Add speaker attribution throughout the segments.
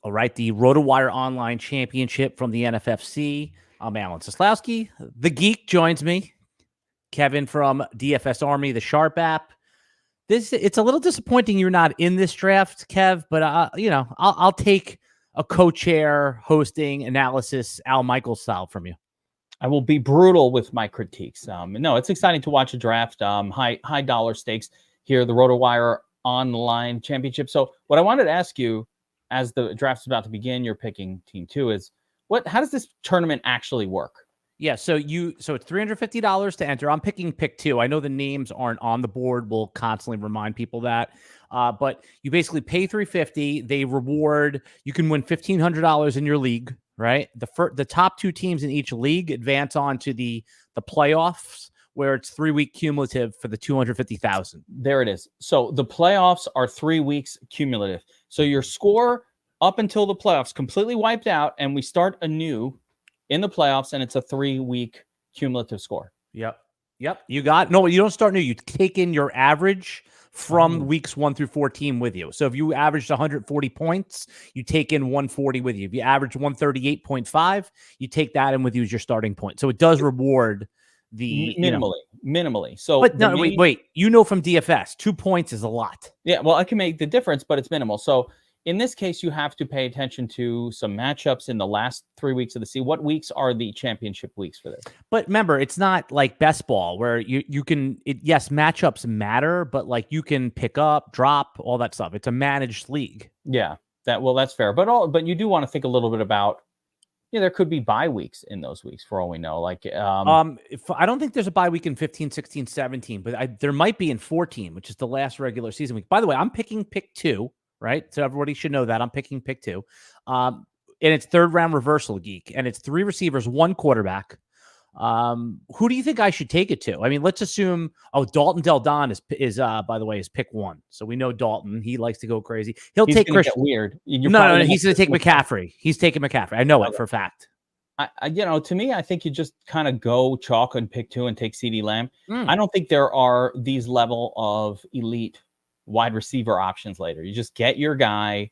Speaker 1: All right, the RotoWire Online Championship from the NFFC. I'm Alan Seslowsky. The Geek joins me. Kevin from DFS Army, the Sharp app. It's a little disappointing you're not in this draft, Kev, but I'll take a co-chair hosting analysis Al Michaels style from you.
Speaker 2: I will be brutal with my critiques. No, it's exciting to watch a draft. High dollar stakes here, the RotoWire Online Championship. So what I wanted to ask you, as the draft's about to begin, you're picking Team 2, is how does this tournament actually work?
Speaker 1: Yeah, so it's $350 to enter. I'm picking pick 2. I know the names aren't on the board. We'll constantly remind people that. But you basically pay $350. They reward. You can win $1,500 in your league, right? The top 2 teams in each league advance on to the playoffs, where it's 3-week cumulative for the $250,000.
Speaker 2: There it is. So the playoffs are 3 weeks cumulative. So your score up until the playoffs completely wiped out, and we start anew in the playoffs, and it's a 3-week cumulative score.
Speaker 1: Yep. You don't start new. You take in your average from weeks 1 through 14 with you. So if you averaged 140 points, you take in 140 with you. If you average 138.5, you take that in with you as your starting point. So it does reward the
Speaker 2: minimally. So,
Speaker 1: but no, wait. You know from DFS, 2 points is a lot.
Speaker 2: Yeah, well, I can make the difference, but it's minimal. So in this case, you have to pay attention to some matchups in the last 3 weeks of the season. What weeks are the championship weeks for this?
Speaker 1: But remember, it's not like best ball where you can. Yes, matchups matter, but like you can pick up, drop, all that stuff. It's a managed league.
Speaker 2: Yeah, that's fair. But you do want to think a little bit about. Yeah, there could be bye weeks in those weeks for all we know. Like,
Speaker 1: if I don't think there's a bye week in 15, 16, 17, but there might be in 14, which is the last regular season week. By the way, I'm picking pick 2. Right. So everybody should know that I'm picking pick 2. And it's third round reversal, Geek. And it's 3 receivers, 1 quarterback. Who do you think I should take it to? I mean, let's assume, Dalton Del Don is by the way, is pick 1. So we know Dalton. He likes to go crazy. He'll take Christian.
Speaker 2: Weird.
Speaker 1: No, he's going to take McCaffrey. He's taking McCaffrey. I know it for a fact.
Speaker 2: To me, I think you just kind of go chalk on pick 2 and take CeeDee Lamb. I don't think there are these level of elite wide receiver options later. You just get your guy.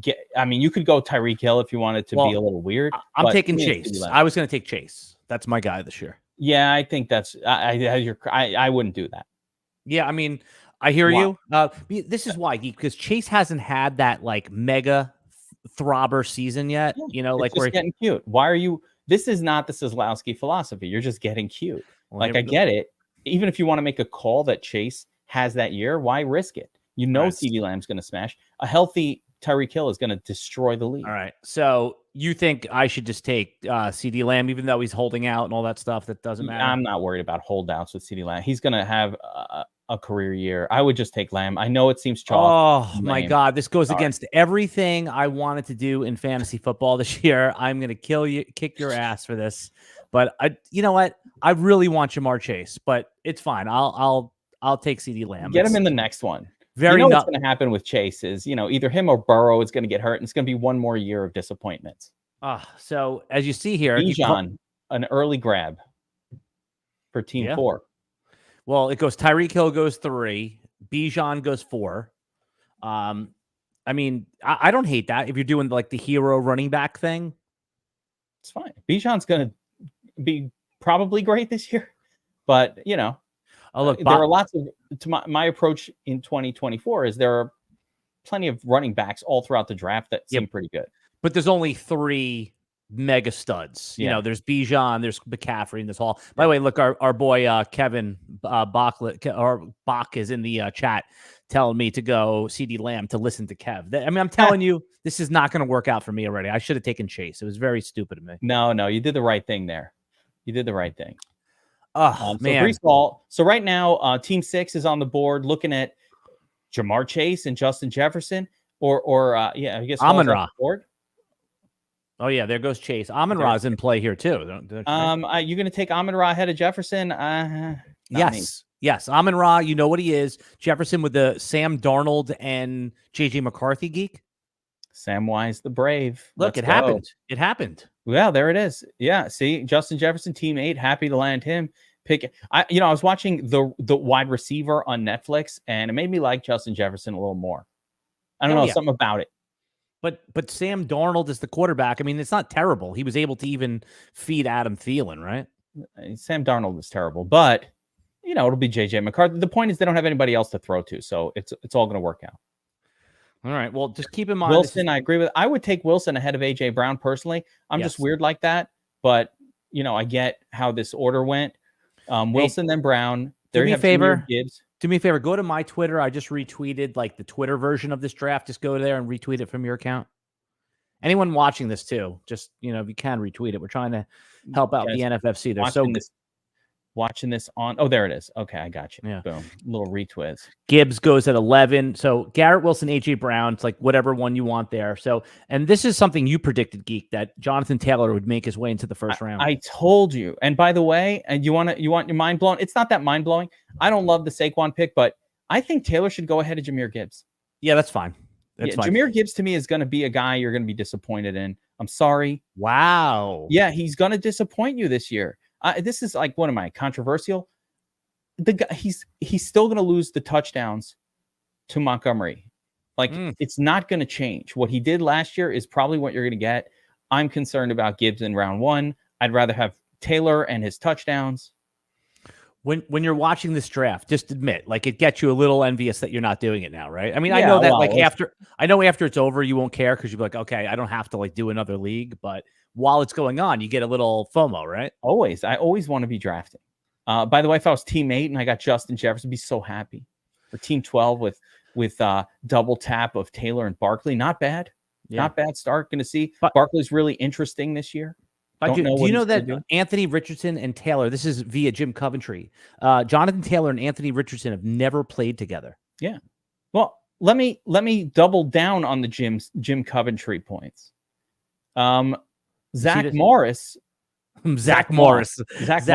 Speaker 2: You could go Tyreek Hill if you wanted to be a little weird.
Speaker 1: I'm taking Chase. I was going to take Chase. That's my guy this year.
Speaker 2: Yeah, I think that's. I wouldn't do that.
Speaker 1: Yeah, I mean, I hear you. This is why, because Chase hasn't had that like mega throbber season yet.
Speaker 2: Like we're getting cute. Why are you? This is not the Seslowsky philosophy. You're just getting cute. I get it. Even if you want to make a call that Chase has that year, why risk it? CeeDee Lamb's going to smash. A healthy Tyreek Hill is going to destroy the league.
Speaker 1: All right. So you think I should just take CeeDee Lamb, even though he's holding out and all that stuff? That doesn't matter.
Speaker 2: I'm not worried about holdouts with CeeDee Lamb. He's going to have a career year. I would just take Lamb. I know it seems chalk.
Speaker 1: Oh, my God. This goes against everything I wanted to do in fantasy football this year. I'm going to kick your ass for this. But you know what? I really want Jamar Chase, but it's fine. I'll take CeeDee Lamb.
Speaker 2: Get him in the next one. What's going to happen with Chase is, either him or Burrow is going to get hurt, and it's going to be one more year of disappointments.
Speaker 1: So as you see here,
Speaker 2: Bijan, an early grab for team 4.
Speaker 1: Well, it goes Tyreek Hill goes 3, Bijan goes 4. I don't hate that if you're doing like the hero running back thing.
Speaker 2: It's fine. Bijan's going to be probably great this year, but
Speaker 1: look,
Speaker 2: there are lots of. To my approach in 2024 is there are plenty of running backs all throughout the draft that seem pretty good.
Speaker 1: But there's only 3 mega studs. There's Bijan, there's McCaffrey, and there's Hall. By the way, look, our boy Kevin Bach is in the chat telling me to go CeeDee Lamb to listen to Kev. I'm telling you, this is not going to work out for me already. I should have taken Chase. It was very stupid of me.
Speaker 2: No, you did the right thing there. You did the right thing.
Speaker 1: Man.
Speaker 2: So right now, Team 6 is on the board looking at Jamar Chase and Justin Jefferson, I guess
Speaker 1: Amon-Ra.
Speaker 2: Board.
Speaker 1: Oh yeah, there goes Chase. Amon-Ra's in play here too.
Speaker 2: You're going to take Amon-Ra ahead of Jefferson?
Speaker 1: Yes. Amon-Ra, you know what he is. Jefferson with the Sam Darnold and JJ McCarthy geek.
Speaker 2: Samwise the Brave.
Speaker 1: Look, happened. It happened.
Speaker 2: Well, there it is. Yeah. See, Justin Jefferson, team 8, happy to land him. I was watching the wide receiver on Netflix, and it made me like Justin Jefferson a little more. I don't know, something about it.
Speaker 1: But Sam Darnold is the quarterback. I mean, it's not terrible. He was able to even feed Adam Thielen, right?
Speaker 2: Sam Darnold is terrible, but it'll be JJ McCarthy. The point is they don't have anybody else to throw to, so it's all going to work out.
Speaker 1: All right. Well, just keep in mind
Speaker 2: Wilson. I agree with. I would take Wilson ahead of AJ Brown personally. I'm just weird like that, but I get how this order went. Wilson, then Brown.
Speaker 1: Do me a favor. Gibbs. Do me a favor. Go to my Twitter. I just retweeted like the Twitter version of this draft. Just go there and retweet it from your account. Anyone watching this too, just if you can retweet it. We're trying to help out the NFFC. They're so good.
Speaker 2: Watching this on. Oh, there it is. Okay, I got you.
Speaker 1: Yeah.
Speaker 2: Boom. Little retwist.
Speaker 1: Gibbs goes at 11. So Garrett Wilson, AJ Brown. It's like whatever one you want there. So, and this is something you predicted, Geek, that Jonathan Taylor would make his way into the first round.
Speaker 2: I told you. And by the way, and you want your mind blown? It's not that mind blowing. I don't love the Saquon pick, but I think Taylor should go ahead of Jahmyr Gibbs.
Speaker 1: Yeah, that's fine. That's fine.
Speaker 2: Jahmyr Gibbs to me is going to be a guy you're going to be disappointed in. I'm sorry.
Speaker 1: Wow.
Speaker 2: Yeah, he's going to disappoint you this year. This is like, what am I, controversial? The guy, he's still going to lose the touchdowns to Montgomery. Like, it's not going to change. What he did last year is probably what you're going to get. I'm concerned about Gibbs in round 1. I'd rather have Taylor and his touchdowns.
Speaker 1: When you're watching this draft, just admit, like, it gets you a little envious that you're not doing it now, right? I mean, I know that after it's over, you won't care because you'll be like, okay, I don't have to like do another league. But while it's going on, you get a little FOMO, right?
Speaker 2: Always. I always want to be drafting. By the way, if I was team 8 and I got Justin Jefferson, I'd be so happy. For team 12 with double tap of Taylor and Barkley, not bad. Yeah. Not bad start. Going to see. Barkley's really interesting this year.
Speaker 1: Do you know that Anthony Richardson and Taylor, this is via Jim Coventry, Jonathan Taylor and Anthony Richardson have never played together.
Speaker 2: Yeah. Well, let me double down on the Jim Coventry points. Zach Morris.
Speaker 1: Zach Morris.
Speaker 2: Yes.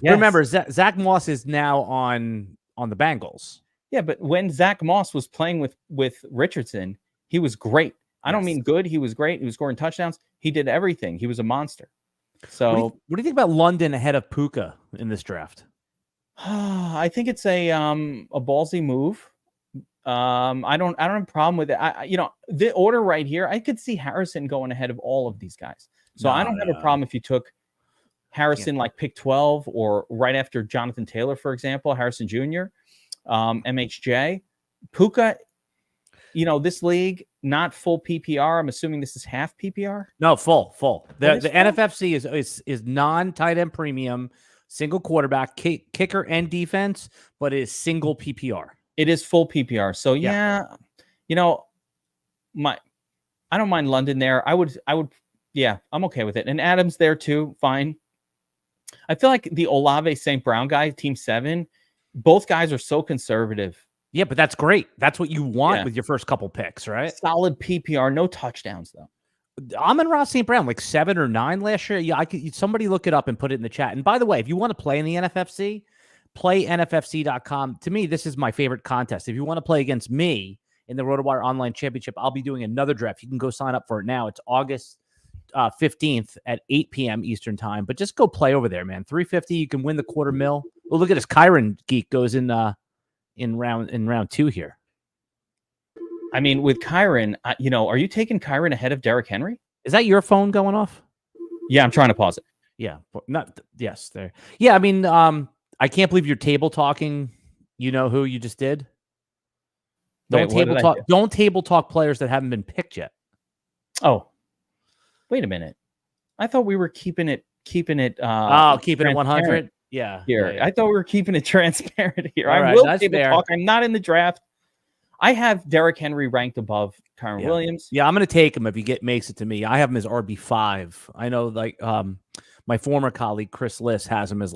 Speaker 1: Remember, Zach Moss is now on the Bengals.
Speaker 2: Yeah, but when Zach Moss was playing with Richardson, he was great. I don't mean good. He was great. He was scoring touchdowns. He did everything. He was a monster. So
Speaker 1: what do you think about London ahead of Puka in this draft?
Speaker 2: I think it's a ballsy move. I don't have a problem with it. The order right here, I could see Harrison going ahead of all of these guys. So I don't have a problem if you took Harrison like pick 12 or right after Jonathan Taylor, for example, Harrison Jr., MHJ, Puka. This league, not full PPR. I'm assuming this is half PPR.
Speaker 1: No, full. The NFFC is non-tight end premium, single quarterback, kicker and defense, but it is single PPR.
Speaker 2: It is full PPR. So I don't mind London there. I would. Yeah, I'm okay with it. And Adams there too. Fine. I feel like the Olave St. Brown guy, team 7, both guys are so conservative.
Speaker 1: Yeah, but that's great. That's what you want with your first couple picks, right?
Speaker 2: Solid PPR, no touchdowns though.
Speaker 1: Amon-Ra St. Brown, like 7 or 9 last year. Yeah, somebody look it up and put it in the chat. And by the way, if you want to play in the NFFC, play NFFC.com. To me, this is my favorite contest. If you want to play against me in the RotoWire Online Championship, I'll be doing another draft. You can go sign up for it now. It's August 15th at 8 p.m. Eastern time. But just go play over there, man. $350. You can win the $250,000. Oh, look at this. Kyron Geek goes in round 2 here.
Speaker 2: I mean, with Kyron, are you taking Kyron ahead of Derrick Henry?
Speaker 1: Is that your phone going off?
Speaker 2: Yeah, I'm trying to pause it.
Speaker 1: Yeah, yes, there. Yeah, I mean, I can't believe you're table talking. You know who you just did? Don't table talk players that haven't been picked yet.
Speaker 2: Oh, wait a minute. I thought we were keeping it.
Speaker 1: Keeping it 100. Yeah.
Speaker 2: Here, I thought we were keeping it transparent here.
Speaker 1: All
Speaker 2: I
Speaker 1: right,
Speaker 2: will
Speaker 1: that's
Speaker 2: table
Speaker 1: fair.
Speaker 2: talk. I'm not in the draft. I have Derrick Henry ranked above Kyron Williams.
Speaker 1: Yeah, I'm going to take him if he makes it to me. I have him as RB5. I know, like, my former colleague Chris Liss has him as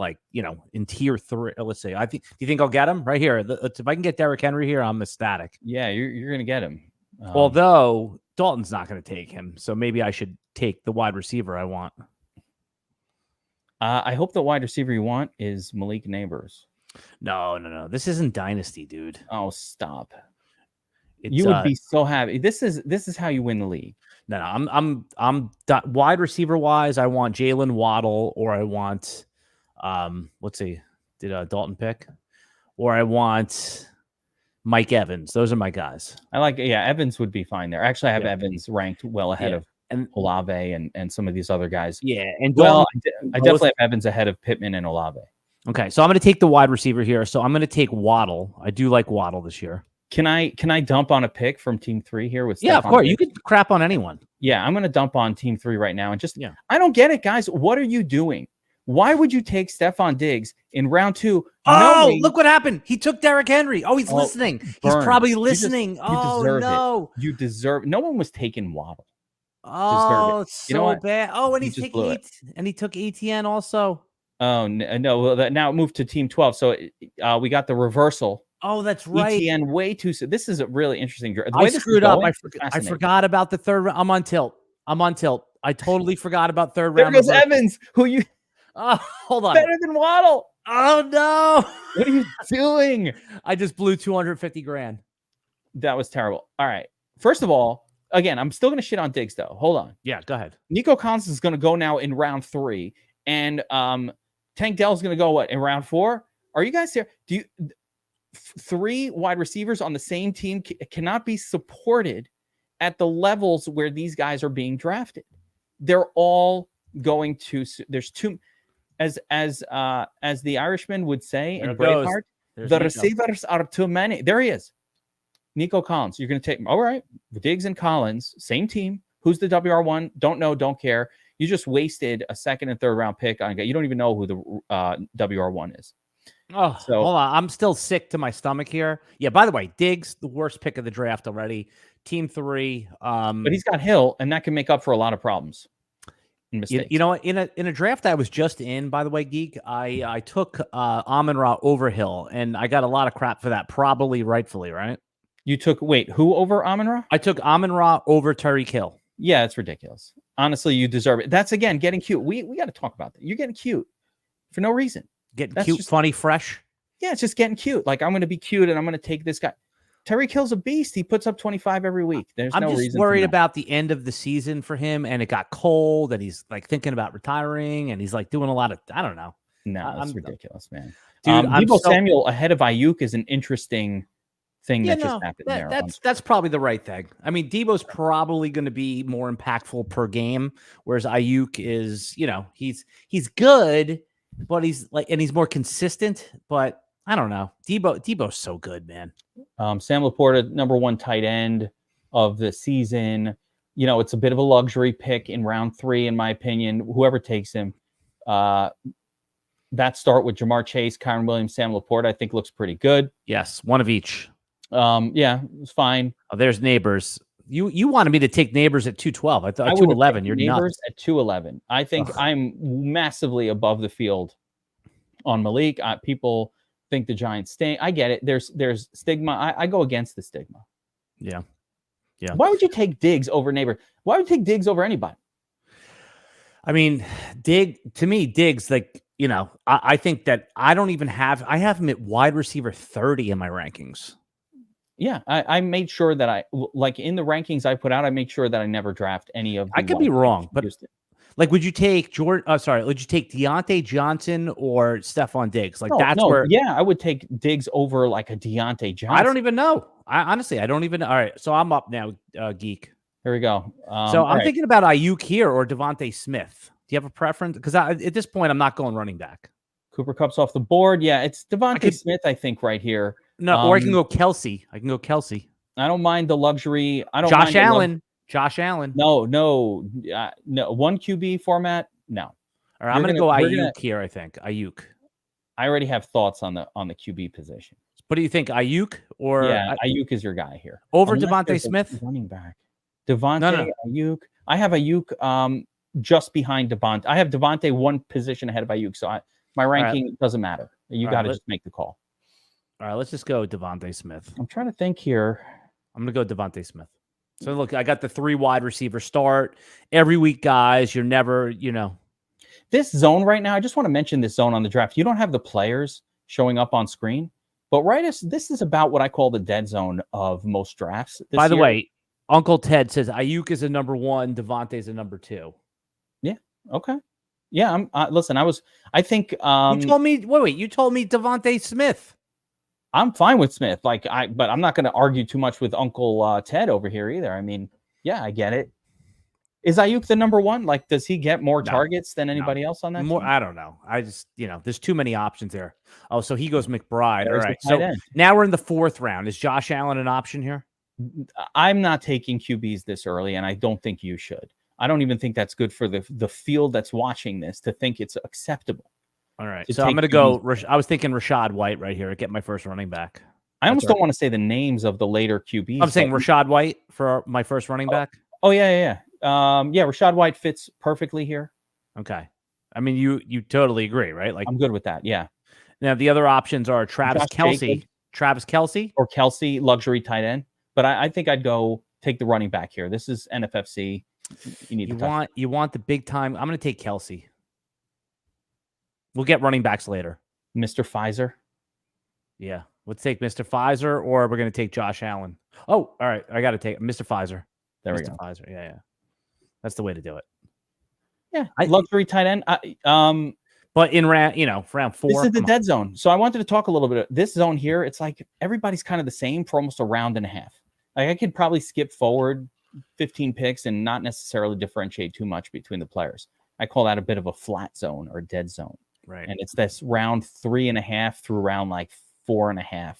Speaker 1: in tier 3. Let's say, do you think I'll get him right here? If I can get Derrick Henry here, I'm ecstatic.
Speaker 2: Yeah, you're going to get him.
Speaker 1: Although Dalton's not going to take him, so maybe I should take the wide receiver I want.
Speaker 2: I hope the wide receiver you want is Malik Neighbors.
Speaker 1: No. This isn't Dynasty, dude.
Speaker 2: Oh, stop. You would be so happy. This is how you win the league.
Speaker 1: No, I'm wide receiver wise. I want Jalen Waddle, or I want, let's see, did Dalton pick, or I want Mike Evans. Those are my guys.
Speaker 2: I like, Evans would be fine there. Actually, I have Evans ranked well ahead of
Speaker 1: and
Speaker 2: Olave and some of these other guys.
Speaker 1: Yeah, and
Speaker 2: I definitely have Evans ahead of Pittman and Olave.
Speaker 1: Okay, so I'm going to take the wide receiver here. So I'm going to take Waddle. I do like Waddle this year.
Speaker 2: Can I dump on a pick from Team 3 here with?
Speaker 1: Yeah, of course. You could crap on anyone.
Speaker 2: Yeah, I'm going to dump on Team 3 right now and just. Yeah. I don't get it, guys. What are you doing? Why would you take Stephon Diggs in round 2?
Speaker 1: Oh, look what happened. He took Derrick Henry. Oh, he's listening. He's probably listening.
Speaker 2: You deserve it. No one was taking Waddle.
Speaker 1: Oh, it's so bad. Oh, and he took ATN also.
Speaker 2: Oh, no. Well, now it moved to Team 12. So we got the reversal.
Speaker 1: Oh, that's right.
Speaker 2: ETN way too soon. This is a really interesting.
Speaker 1: I screwed up. I forgot about the third round. I'm on tilt. I totally forgot about third round.
Speaker 2: There goes Evans, who you.
Speaker 1: Oh, hold on.
Speaker 2: Better than Waddle.
Speaker 1: Oh, no.
Speaker 2: What are you doing?
Speaker 1: I just blew 250 grand.
Speaker 2: That was terrible. All right. First of all, again, I'm still going to shit on Diggs, though. Hold on.
Speaker 1: Yeah, go ahead.
Speaker 2: Nico Collins is going to go now in round 3. And Tank Dell's going to go, in round 4? Are you guys here? 3 wide receivers on the same team cannot be supported at the levels where these guys are being drafted. They're all going to. There's too, as the Irishman would say in Braveheart, the receivers are too many. There he is, Nico Collins. You're going to take. All right, Diggs and Collins, same team. Who's the WR1? Don't know. Don't care. You just wasted a 2nd and 3rd round pick on a guy. You don't even know who the WR1 is.
Speaker 1: Oh, so hold on. I'm still sick to my stomach here. Yeah, by the way, Diggs, the worst pick of the draft already. Team 3.
Speaker 2: But he's got Hill, and that can make up for a lot of problems and mistakes.
Speaker 1: You know, in a draft I was just in, by the way, Geek, I took Amon-Ra over Hill, and I got a lot of crap for that, probably rightfully, right?
Speaker 2: You took, who over Amon-Ra?
Speaker 1: I took Amon-Ra over Tyreek Hill.
Speaker 2: Yeah, it's ridiculous. Honestly, you deserve it. That's, again, getting cute. We got to talk about that. You're getting cute for no reason.
Speaker 1: Getting cute, funny, fresh.
Speaker 2: Yeah, it's just getting cute. Like, I'm going to be cute and I'm going to take this guy. Tyreek Hill's a beast. He puts up 25 every week. There's no reason. I'm just worried about the end of the season for him, and it got cold, and he's like thinking about retiring, and he's like doing a lot of, I don't know. No, that's ridiculous, man. Dude, Deebo Samuel ahead of Ayuk is an interesting thing that just happened there.
Speaker 1: That's probably the right thing. I mean, Deebo's probably going to be more impactful per game, whereas Ayuk is, he's good, but he's more consistent, but I don't know. Deebo's so good, man.
Speaker 2: Sam Laporta, number 1 tight end of the season. It's a bit of a luxury pick in round 3, in my opinion. Whoever takes him, that start with Jamar Chase, Kyron Williams, Sam Laporta, I think looks pretty good.
Speaker 1: Yes, one of each.
Speaker 2: Yeah, it's fine.
Speaker 1: Oh, there's Neighbors. You wanted me to take Neighbors at 212. I thought 211. You're
Speaker 2: Neighbors
Speaker 1: nuts.
Speaker 2: At 211. I think I'm massively above the field on Malik. People think the Giants stink. I get it. There's stigma. I go against the stigma.
Speaker 1: Yeah.
Speaker 2: Why would you take Diggs over Neighbor? Why would you take Diggs over anybody?
Speaker 1: I mean, Diggs, like, I think that I have him at wide receiver 30 in my rankings.
Speaker 2: Yeah, I made sure that in the rankings I put out, I make sure that I never draft any of.
Speaker 1: I could be wrong, but like, would you take would you take Deontay Johnson or Stephon Diggs? Like, where.
Speaker 2: Yeah, I would take Diggs over like a Deontay Johnson.
Speaker 1: I don't even know. Honestly, I don't even know. All right, so I'm up now, Geek.
Speaker 2: Here we go.
Speaker 1: So I'm thinking about Ayuk here or Devontae Smith. Do you have a preference? Because at this point, I'm not going running back.
Speaker 2: Cooper Kupp's off the board. Yeah, it's Devontae Smith, I think, right here.
Speaker 1: No, or I can go Kelsey. I
Speaker 2: don't mind the luxury. I don't
Speaker 1: Josh
Speaker 2: mind
Speaker 1: Josh Allen.
Speaker 2: No. 1 QB format. No.
Speaker 1: All right, I'm going to go Ayuk here, I think. Ayuk.
Speaker 2: I already have thoughts on the QB position.
Speaker 1: What do you think? Ayuk or
Speaker 2: Ayuk is your guy here.
Speaker 1: Over Devontae Smith?
Speaker 2: Running back. Devontae, Ayuk. I have Ayuk just behind Devontae. I have Devontae 1 position ahead of Ayuk, so my ranking doesn't matter. You got to just make the call.
Speaker 1: All right, let's just go Devontae Smith.
Speaker 2: I'm trying to think here.
Speaker 1: I'm going to go Devontae Smith. So, look, I got the 3 wide receiver start. Every week, guys, you're never,
Speaker 2: This zone right now, I just want to mention this zone on the draft. You don't have the players showing up on screen, but this is about what I call the dead zone of most drafts.
Speaker 1: By the way, Uncle Ted says Ayuk is a number 1, Devontae's a number 2.
Speaker 2: Yeah, okay. Yeah, listen, I think...
Speaker 1: you told me, you told me Devontae Smith.
Speaker 2: I'm fine with Smith. But I'm not going to argue too much with Uncle Ted over here either. I mean, yeah, I get it. Is Ayuk the number one? Like, does he get more targets than anybody else on that team?
Speaker 1: I don't know. I just, there's too many options there. Oh, so he goes McBride.
Speaker 2: There's
Speaker 1: all right.
Speaker 2: the tight
Speaker 1: So
Speaker 2: end.
Speaker 1: now we're in the 4th round. Is Josh Allen an option here?
Speaker 2: I'm not taking QBs this early, and I don't think you should. I don't even think that's good for the field that's watching this to think it's acceptable.
Speaker 1: All right. So I'm going to go. I was thinking Rachaad White right here to get my first running back.
Speaker 2: I almost don't want to say the names of the later QBs.
Speaker 1: I'm saying Rachaad White for my first running back.
Speaker 2: Oh, yeah. Rachaad White fits perfectly here.
Speaker 1: Okay. I mean, you totally agree, right? Like,
Speaker 2: I'm good with that. Yeah.
Speaker 1: Now the other options are Travis Kelce
Speaker 2: or Kelce, luxury tight end. But I think I'd go take the running back here. This is NFFC. You
Speaker 1: want the big time. I'm going to take Kelce. We'll get running backs later.
Speaker 2: Mr. Pfizer.
Speaker 1: Yeah. Let's take Mr. Pfizer, or we're going to take Josh Allen. Oh, all right. I got to take Mr. Pfizer.
Speaker 2: There we
Speaker 1: go. Mr. Pfizer. Yeah. That's the way to do it.
Speaker 2: Yeah. Luxury tight end.
Speaker 1: But in round 4.
Speaker 2: This is the dead zone. So I wanted to talk a little bit of this zone here. It's like everybody's kind of the same for almost a round and a half. Like I could probably skip forward 15 picks and not necessarily differentiate too much between the players. I call that a bit of a flat zone or dead zone.
Speaker 1: Right.
Speaker 2: And it's this round 3.5 through round like 4.5.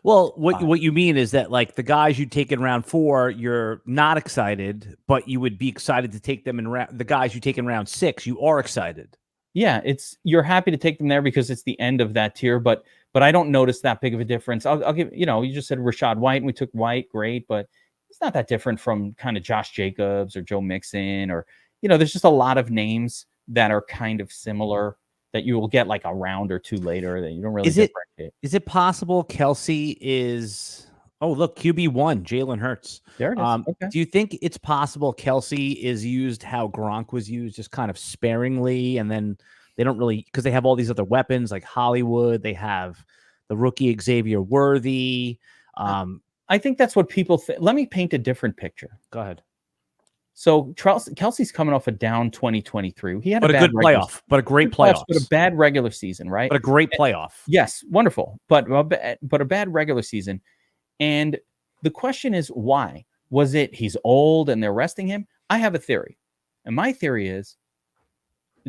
Speaker 1: Well, what you mean is that like the guys you take in round 4, you're not excited, but you would be excited to take them in the guys you take in round 6, you are excited.
Speaker 2: Yeah, you're happy to take them there because it's the end of that tier, but I don't notice that big of a difference. I'll give, you just said Rachaad White and we took White, great, but it's not that different from kind of Josh Jacobs or Joe Mixon or, there's just a lot of names that are kind of similar that you will get like a round or 2 later that you don't really differentiate.
Speaker 1: Is it possible Kelce is, look, QB1, Jalen Hurts.
Speaker 2: There it is. Okay.
Speaker 1: Do you think it's possible Kelce is used how Gronk was used, just kind of sparingly, and then they don't really, because they have all these other weapons like Hollywood, they have the rookie Xavier Worthy.
Speaker 2: I think that's what people think. Let me paint a different picture.
Speaker 1: Go ahead.
Speaker 2: So Kelce's coming off a down 2023. He had
Speaker 1: a good playoff, but a great playoff,
Speaker 2: but a bad regular season, right?
Speaker 1: But a great playoff.
Speaker 2: Yes, wonderful, but a bad regular season. And the question is, why? Was it he's old and they're resting him? I have a theory. And my theory is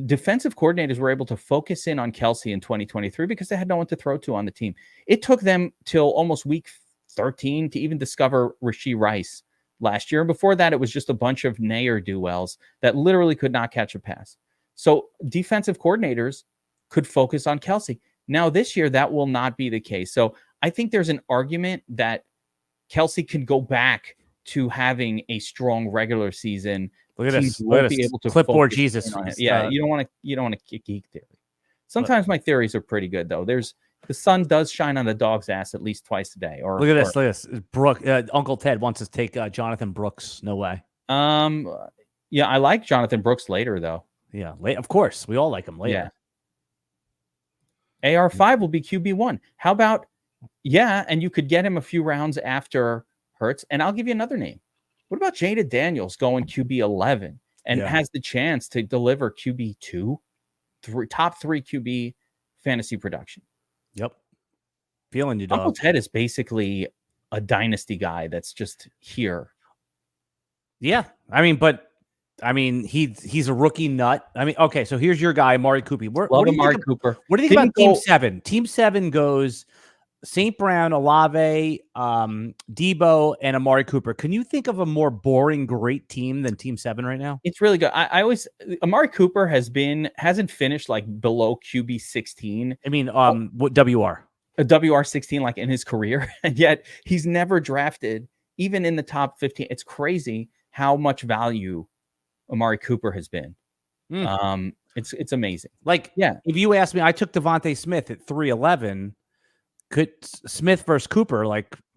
Speaker 2: defensive coordinators were able to focus in on Kelce in 2023 because they had no one to throw to on the team. It took them till almost week 13 to even discover Rashee Rice last year. And before that, it was just a bunch of ne'er-do-wells that literally could not catch a pass. So defensive coordinators could focus on Kelce. Now this year, that will not be the case. So I think there's an argument that Kelce can go back to having a strong regular season.
Speaker 1: Look at this. Look at this. Clipboard Jesus.
Speaker 2: Yeah, you don't want to kick geek theory. Sometimes my theories are pretty good though. The sun does shine on the dog's ass at least twice a day. Or
Speaker 1: look at this. Brooke, Uncle Ted wants us to take Jonathan Brooks. No way.
Speaker 2: Yeah, I like Jonathan Brooks later though.
Speaker 1: Yeah, of course, we all like him later.
Speaker 2: Yeah. AR5 will be QB1. How about and you could get him a few rounds after Hurts. And I'll give you another name. What about Jada Daniels going QB11 and has the chance to deliver QB2, top 3 QB fantasy production? Yep.
Speaker 1: Feeling you, dog.
Speaker 2: Uncle Ted is basically a dynasty guy that's just here.
Speaker 1: Yeah. He's a rookie nut. Okay, so here's your guy, Amari Cooper.
Speaker 2: Love Amari Cooper.
Speaker 1: What do you think about Team 7? Team 7 goes St. Brown, Olave, Debo, and Amari Cooper. Can you think of a more boring, great team than Team 7 right now?
Speaker 2: It's really good. I always Amari Cooper hasn't finished like below QB 16.
Speaker 1: What WR?
Speaker 2: A WR 16 like in his career, and yet he's never drafted even in the top 15. It's crazy how much value Amari Cooper has been. It's amazing.
Speaker 1: If you ask me, I took Devontae Smith at 311. Could Smith versus Cooper,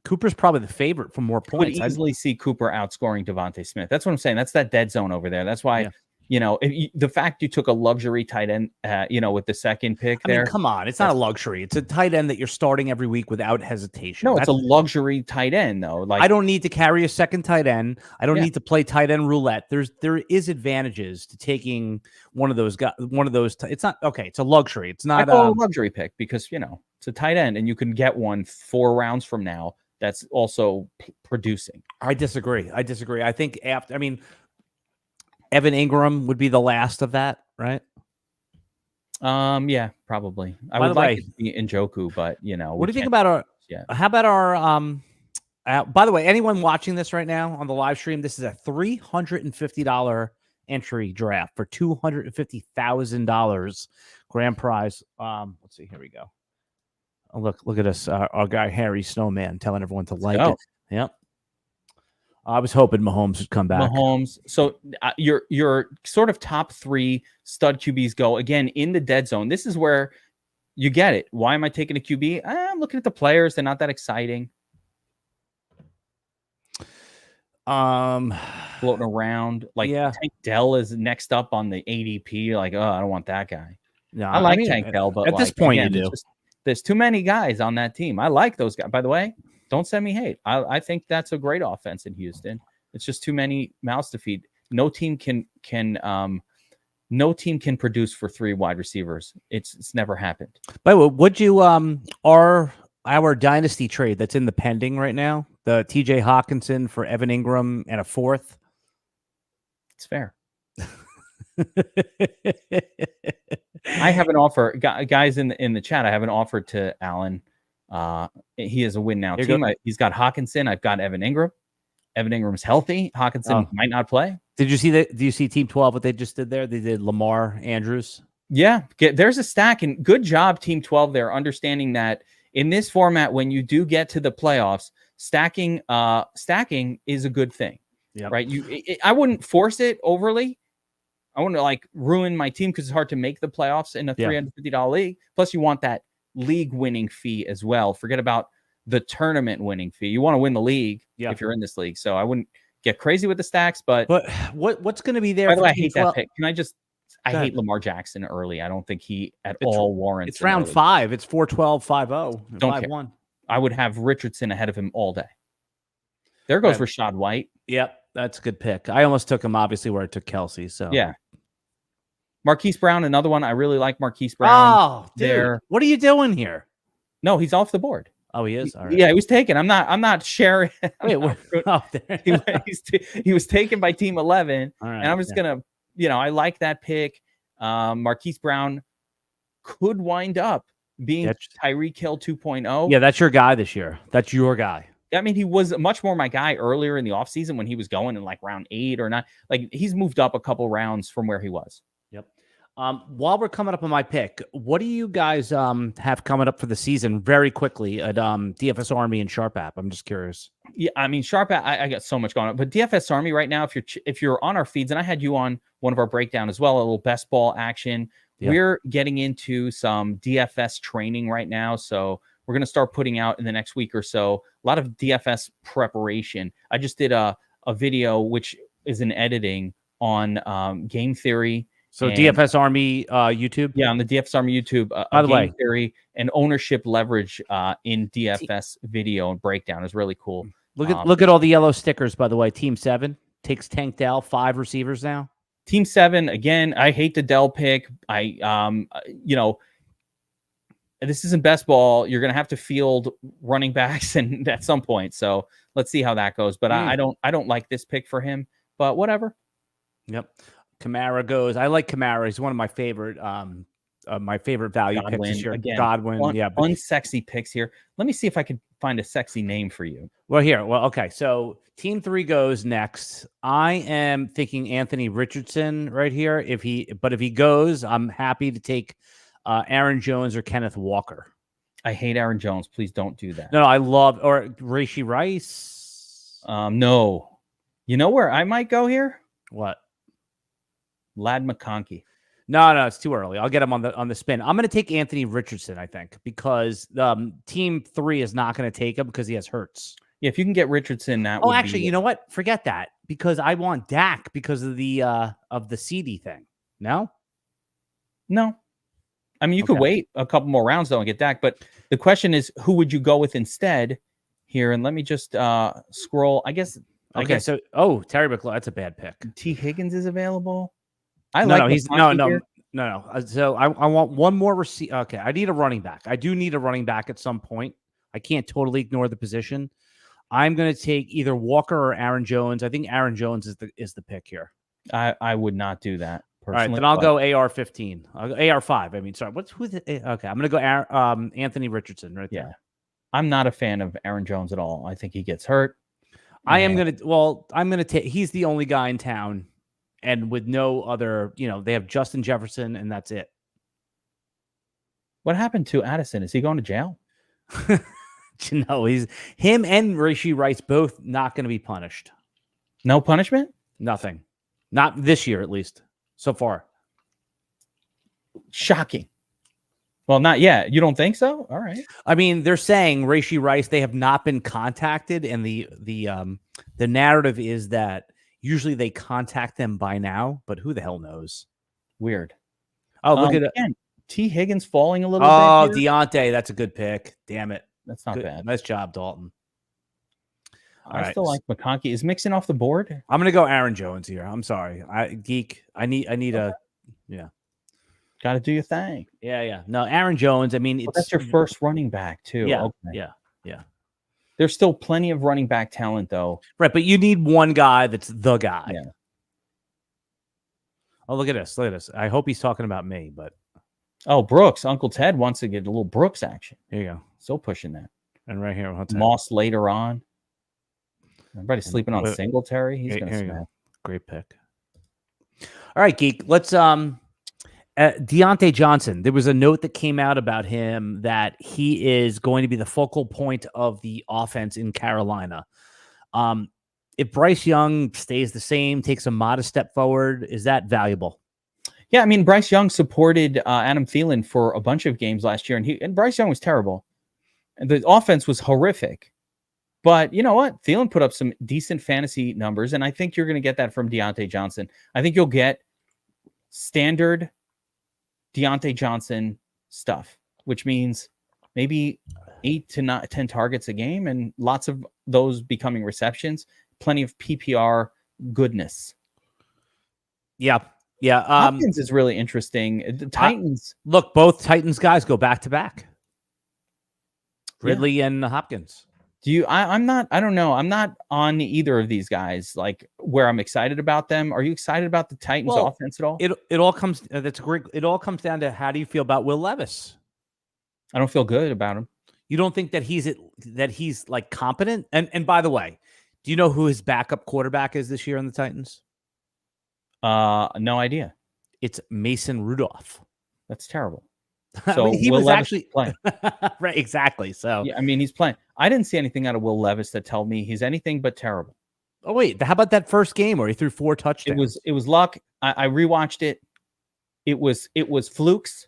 Speaker 1: Cooper's probably the favorite for more points.
Speaker 2: I would easily see Cooper outscoring Devontae Smith. That's what I'm saying. That's that dead zone over there. That's why the fact you took a luxury tight end, with the second pick
Speaker 1: I
Speaker 2: there.
Speaker 1: mean, come on. It's not a luxury. It's a tight end that you're starting every week without hesitation.
Speaker 2: No, it's a luxury tight end, though. Like,
Speaker 1: I don't need to carry a second tight end. I don't need to play tight end roulette. There is advantages to taking one of those guys. It's not okay. It's a luxury. It's not
Speaker 2: a luxury pick because it's a tight end, and you can get one 4 rounds from now that's also producing.
Speaker 1: I disagree. I think Evan Ingram would be the last of that, right?
Speaker 2: Yeah, probably. I would like it to be Njoku, but
Speaker 1: what do you think about our? Yeah. How about our? By the way, anyone watching this right now on the live stream, this is a $350 entry draft for $250,000 grand prize. Let's see. Here we go. Oh, look at us. Our guy Harry Snowman telling everyone to like it. Yep. I was hoping Mahomes would come back.
Speaker 2: So your sort of top 3 stud QBs go again in the dead zone. This is where you get it. Why am I taking a QB? I'm looking at the players. They're not that exciting. Floating around. Tank Dell is next up on the ADP. Like, oh, I don't want that guy. No, I like Tank Dell, but
Speaker 1: at this point, you do.
Speaker 2: There's too many guys on that team. I like those guys. By the way, don't send me hate. I think that's a great offense in Houston. It's just too many mouths to feed. No team can produce for 3 wide receivers. It's never happened.
Speaker 1: By the way, would you our dynasty trade that's in the pending right now, the TJ Hawkinson for Evan Ingram and a 4th?
Speaker 2: It's fair. I have an offer, guys in the chat. I have an offer to Alan. He has a win now team. He's got Hawkinson. I've got Evan Ingram. Evan Ingram's healthy. Hawkinson might not play.
Speaker 1: Did you see that? Do you see Team 12 what they just did there? They did Lamar Andrews.
Speaker 2: Yeah, there's a stack, and good job Team 12 there, understanding that in this format, when you do get to the playoffs, stacking is a good thing. Yep. Right? I wouldn't force it overly. I wouldn't ruin my team because it's hard to make the playoffs in a $350 league. Plus, you want that league winning fee as well. Forget about the tournament winning fee. You want to win the league if you're in this league. So I wouldn't get crazy with the stacks, but
Speaker 1: what's going to be there?
Speaker 2: By the way, I hate that pick. I hate Lamar Jackson early. I don't think he all warrants.
Speaker 1: It's round 5. It's 4-12, 5-0,
Speaker 2: don't 5-1. I would have Richardson ahead of him all day. There goes Rashad White.
Speaker 1: Yep, that's a good pick. I almost took him obviously where I took Kelsey. So
Speaker 2: yeah. Marquise Brown, another one. I really like Marquise Brown.
Speaker 1: Oh, dude. What are you doing here?
Speaker 2: No, he's off the board.
Speaker 1: Oh, he is? All right.
Speaker 2: Yeah, he was taken. I'm not sharing.
Speaker 1: Wait,
Speaker 2: he was taken by Team 11.
Speaker 1: All right,
Speaker 2: and I'm just going to, I like that pick. Marquise Brown could wind up being Tyreek Hill 2.0.
Speaker 1: Yeah, that's your guy this year. That's your guy.
Speaker 2: I mean, he was much more my guy earlier in the offseason when he was going in round 8 or 9. He's moved up a couple rounds from where he was.
Speaker 1: Yep. While we're coming up on my pick, what do you guys have coming up for the season very quickly at DFS Army and Sharp App? I'm just curious.
Speaker 2: Yeah, I mean, Sharp App, I got so much going on. But DFS Army right now, if you're on our feeds, and I had you on one of our breakdown as well, a little best ball action. Yeah. We're getting into some DFS training right now. So we're going to start putting out in the next week or so a lot of DFS preparation. I just did a video, which is in editing on game theory.
Speaker 1: So DFS Army YouTube?
Speaker 2: Yeah, on the DFS Army YouTube.
Speaker 1: By the way,
Speaker 2: theory and ownership leverage in DFS video and breakdown is really cool.
Speaker 1: Look at all the yellow stickers, by the way. Team 7 takes Tank Dell, 5 receivers now.
Speaker 2: Team 7, again, I hate the Dell pick. This isn't best ball. You're going to have to field running backs and at some point. So let's see how that goes. But I don't like this pick for him, but whatever.
Speaker 1: Yep. Kamara goes. I like Kamara. He's one of my favorite value picks this year.
Speaker 2: Again,
Speaker 1: Godwin.
Speaker 2: Unsexy picks here. Let me see if I can find a sexy name for you.
Speaker 1: Okay. So Team 3 goes next. I am thinking Anthony Richardson right here. If he goes, I'm happy to take Aaron Jones or Kenneth Walker.
Speaker 2: I hate Aaron Jones. Please don't do that.
Speaker 1: No, I love or Rashee Rice.
Speaker 2: No. You know where I might go here?
Speaker 1: What?
Speaker 2: Lad McConkey.
Speaker 1: No, it's too early. I'll get him on the spin. I'm going to take Anthony Richardson, I think, because Team 3 is not going to take him because he has Hurts.
Speaker 2: Yeah, if you can get Richardson, that
Speaker 1: Oh,
Speaker 2: would
Speaker 1: actually,
Speaker 2: be.
Speaker 1: you know what? Forget that because I want Dak because of the CD thing. No.
Speaker 2: No. I mean, you could
Speaker 1: Okay.
Speaker 2: wait a couple more rounds though and get Dak, but the question is, who would you go with instead here? And let me just scroll. I guess.
Speaker 1: So Terry McLaurin, that's a bad pick.
Speaker 2: T. Higgins is available. I
Speaker 1: No,
Speaker 2: like
Speaker 1: he's
Speaker 2: McConkey
Speaker 1: no.
Speaker 2: here.
Speaker 1: So I want one more receiver. Okay, I need a running back. I do need a running back at some point. I can't totally ignore the position. I'm going to take either Walker or Aaron Jones. I think Aaron Jones is the pick here.
Speaker 2: I would not do that personally.
Speaker 1: All right, then I'll go AR-15. I'll go AR-5. I mean, sorry. Okay, I'm going to go Anthony Richardson right there.
Speaker 2: Yeah. I'm not a fan of Aaron Jones at all. I think he gets hurt.
Speaker 1: I'm going to take, he's the only guy in town and with no other, they have Justin Jefferson and that's it.
Speaker 2: What happened to Addison? Is he going to jail?
Speaker 1: No, him and Rashee Rice both not going to be punished.
Speaker 2: No punishment?
Speaker 1: Nothing. Not this year, at least so far.
Speaker 2: Shocking. Well, not yet. You don't think so? All right.
Speaker 1: I mean, they're saying Rashee Rice, they have not been contacted, and the narrative is that usually they contact them by now, but who the hell knows?
Speaker 2: Weird.
Speaker 1: Oh, look at
Speaker 2: it. T. Higgins falling a little bit.
Speaker 1: Oh, Deontay, that's a good pick. Damn it.
Speaker 2: That's not bad.
Speaker 1: Nice job, Dalton.
Speaker 2: I still like McConkey. Is Mixon off the board?
Speaker 1: I'm gonna go Aaron Jones here. I'm sorry. I need a
Speaker 2: Got to do your thing.
Speaker 1: Yeah. No, Aaron Jones. I mean,
Speaker 2: that's your first running back too.
Speaker 1: Yeah,
Speaker 2: okay.
Speaker 1: Yeah.
Speaker 2: There's still plenty of running back talent though.
Speaker 1: Right, but you need one guy that's the guy.
Speaker 2: Yeah.
Speaker 1: Oh, look at this. Look at this. I hope he's talking about me, but
Speaker 2: Brooks. Uncle Ted wants to get a little Brooks action.
Speaker 1: Here you go.
Speaker 2: Still pushing that.
Speaker 1: And right here,
Speaker 2: Moss later on. Everybody's sleeping on Singletary. He's going to smash.
Speaker 1: Great pick. All right, Geek. Let's Deontay Johnson. There was a note that came out about him that he is going to be the focal point of the offense in Carolina. If Bryce Young stays the same, takes a modest step forward, is that valuable?
Speaker 2: Yeah, I mean, Bryce Young supported Adam Thielen for a bunch of games last year, and Bryce Young was terrible. And the offense was horrific. But you know what? Thielen put up some decent fantasy numbers, and I think you're going to get that from Deontay Johnson. I think you'll get standard Deontay Johnson stuff, which means maybe 8 to 10 targets a game and lots of those becoming receptions, plenty of PPR goodness.
Speaker 1: Yeah.
Speaker 2: Hopkins is really interesting. The Titans.
Speaker 1: Look, both Titans guys go back to back. Ridley and Hopkins.
Speaker 2: I'm not on either of these guys, like where I'm excited about them. Are you excited about the Titans offense at all?
Speaker 1: It all comes, that's great. It all comes down to how do you feel about Will Levis?
Speaker 2: I don't feel good about him.
Speaker 1: You don't think that he's like competent? And by the way, do you know who his backup quarterback is this year on the Titans?
Speaker 2: No idea.
Speaker 1: It's Mason Rudolph.
Speaker 2: That's terrible.
Speaker 1: So I mean, he was actually playing. Right, exactly. So
Speaker 2: yeah, I mean, he's playing. I didn't see anything out of Will Levis that tell me he's anything but terrible.
Speaker 1: Oh wait, how about that first game where he threw 4 touchdowns?
Speaker 2: It was luck. I rewatched it. It was flukes.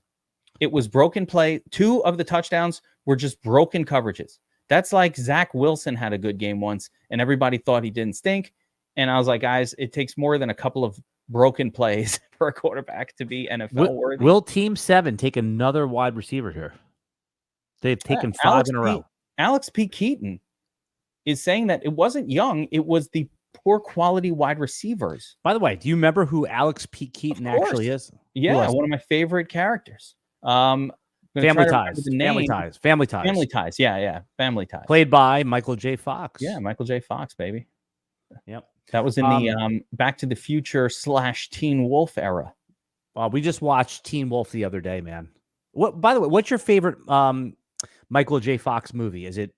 Speaker 2: It was broken play. 2 of the touchdowns were just broken coverages. That's like Zach Wilson had a good game once, and everybody thought he didn't stink. And I was like, guys, it takes more than a couple of broken plays for a quarterback to be NFL worthy.
Speaker 1: Will Team 7 take another wide receiver here? They've taken 5 in a row.
Speaker 2: Alex P. Keaton is saying that it wasn't Young, it was the poor quality wide receivers.
Speaker 1: By the way, do you remember who Alex P. Keaton actually is?
Speaker 2: Yeah, one of my favorite characters.
Speaker 1: Family Ties. Family Ties.
Speaker 2: Yeah. Family Ties.
Speaker 1: Played by Michael J. Fox.
Speaker 2: Yeah, Michael J. Fox, baby.
Speaker 1: Yep.
Speaker 2: That was in the Back to the Future / Teen Wolf era.
Speaker 1: We just watched Teen Wolf the other day, man. By the way, what's your favorite Michael J. Fox movie? Is it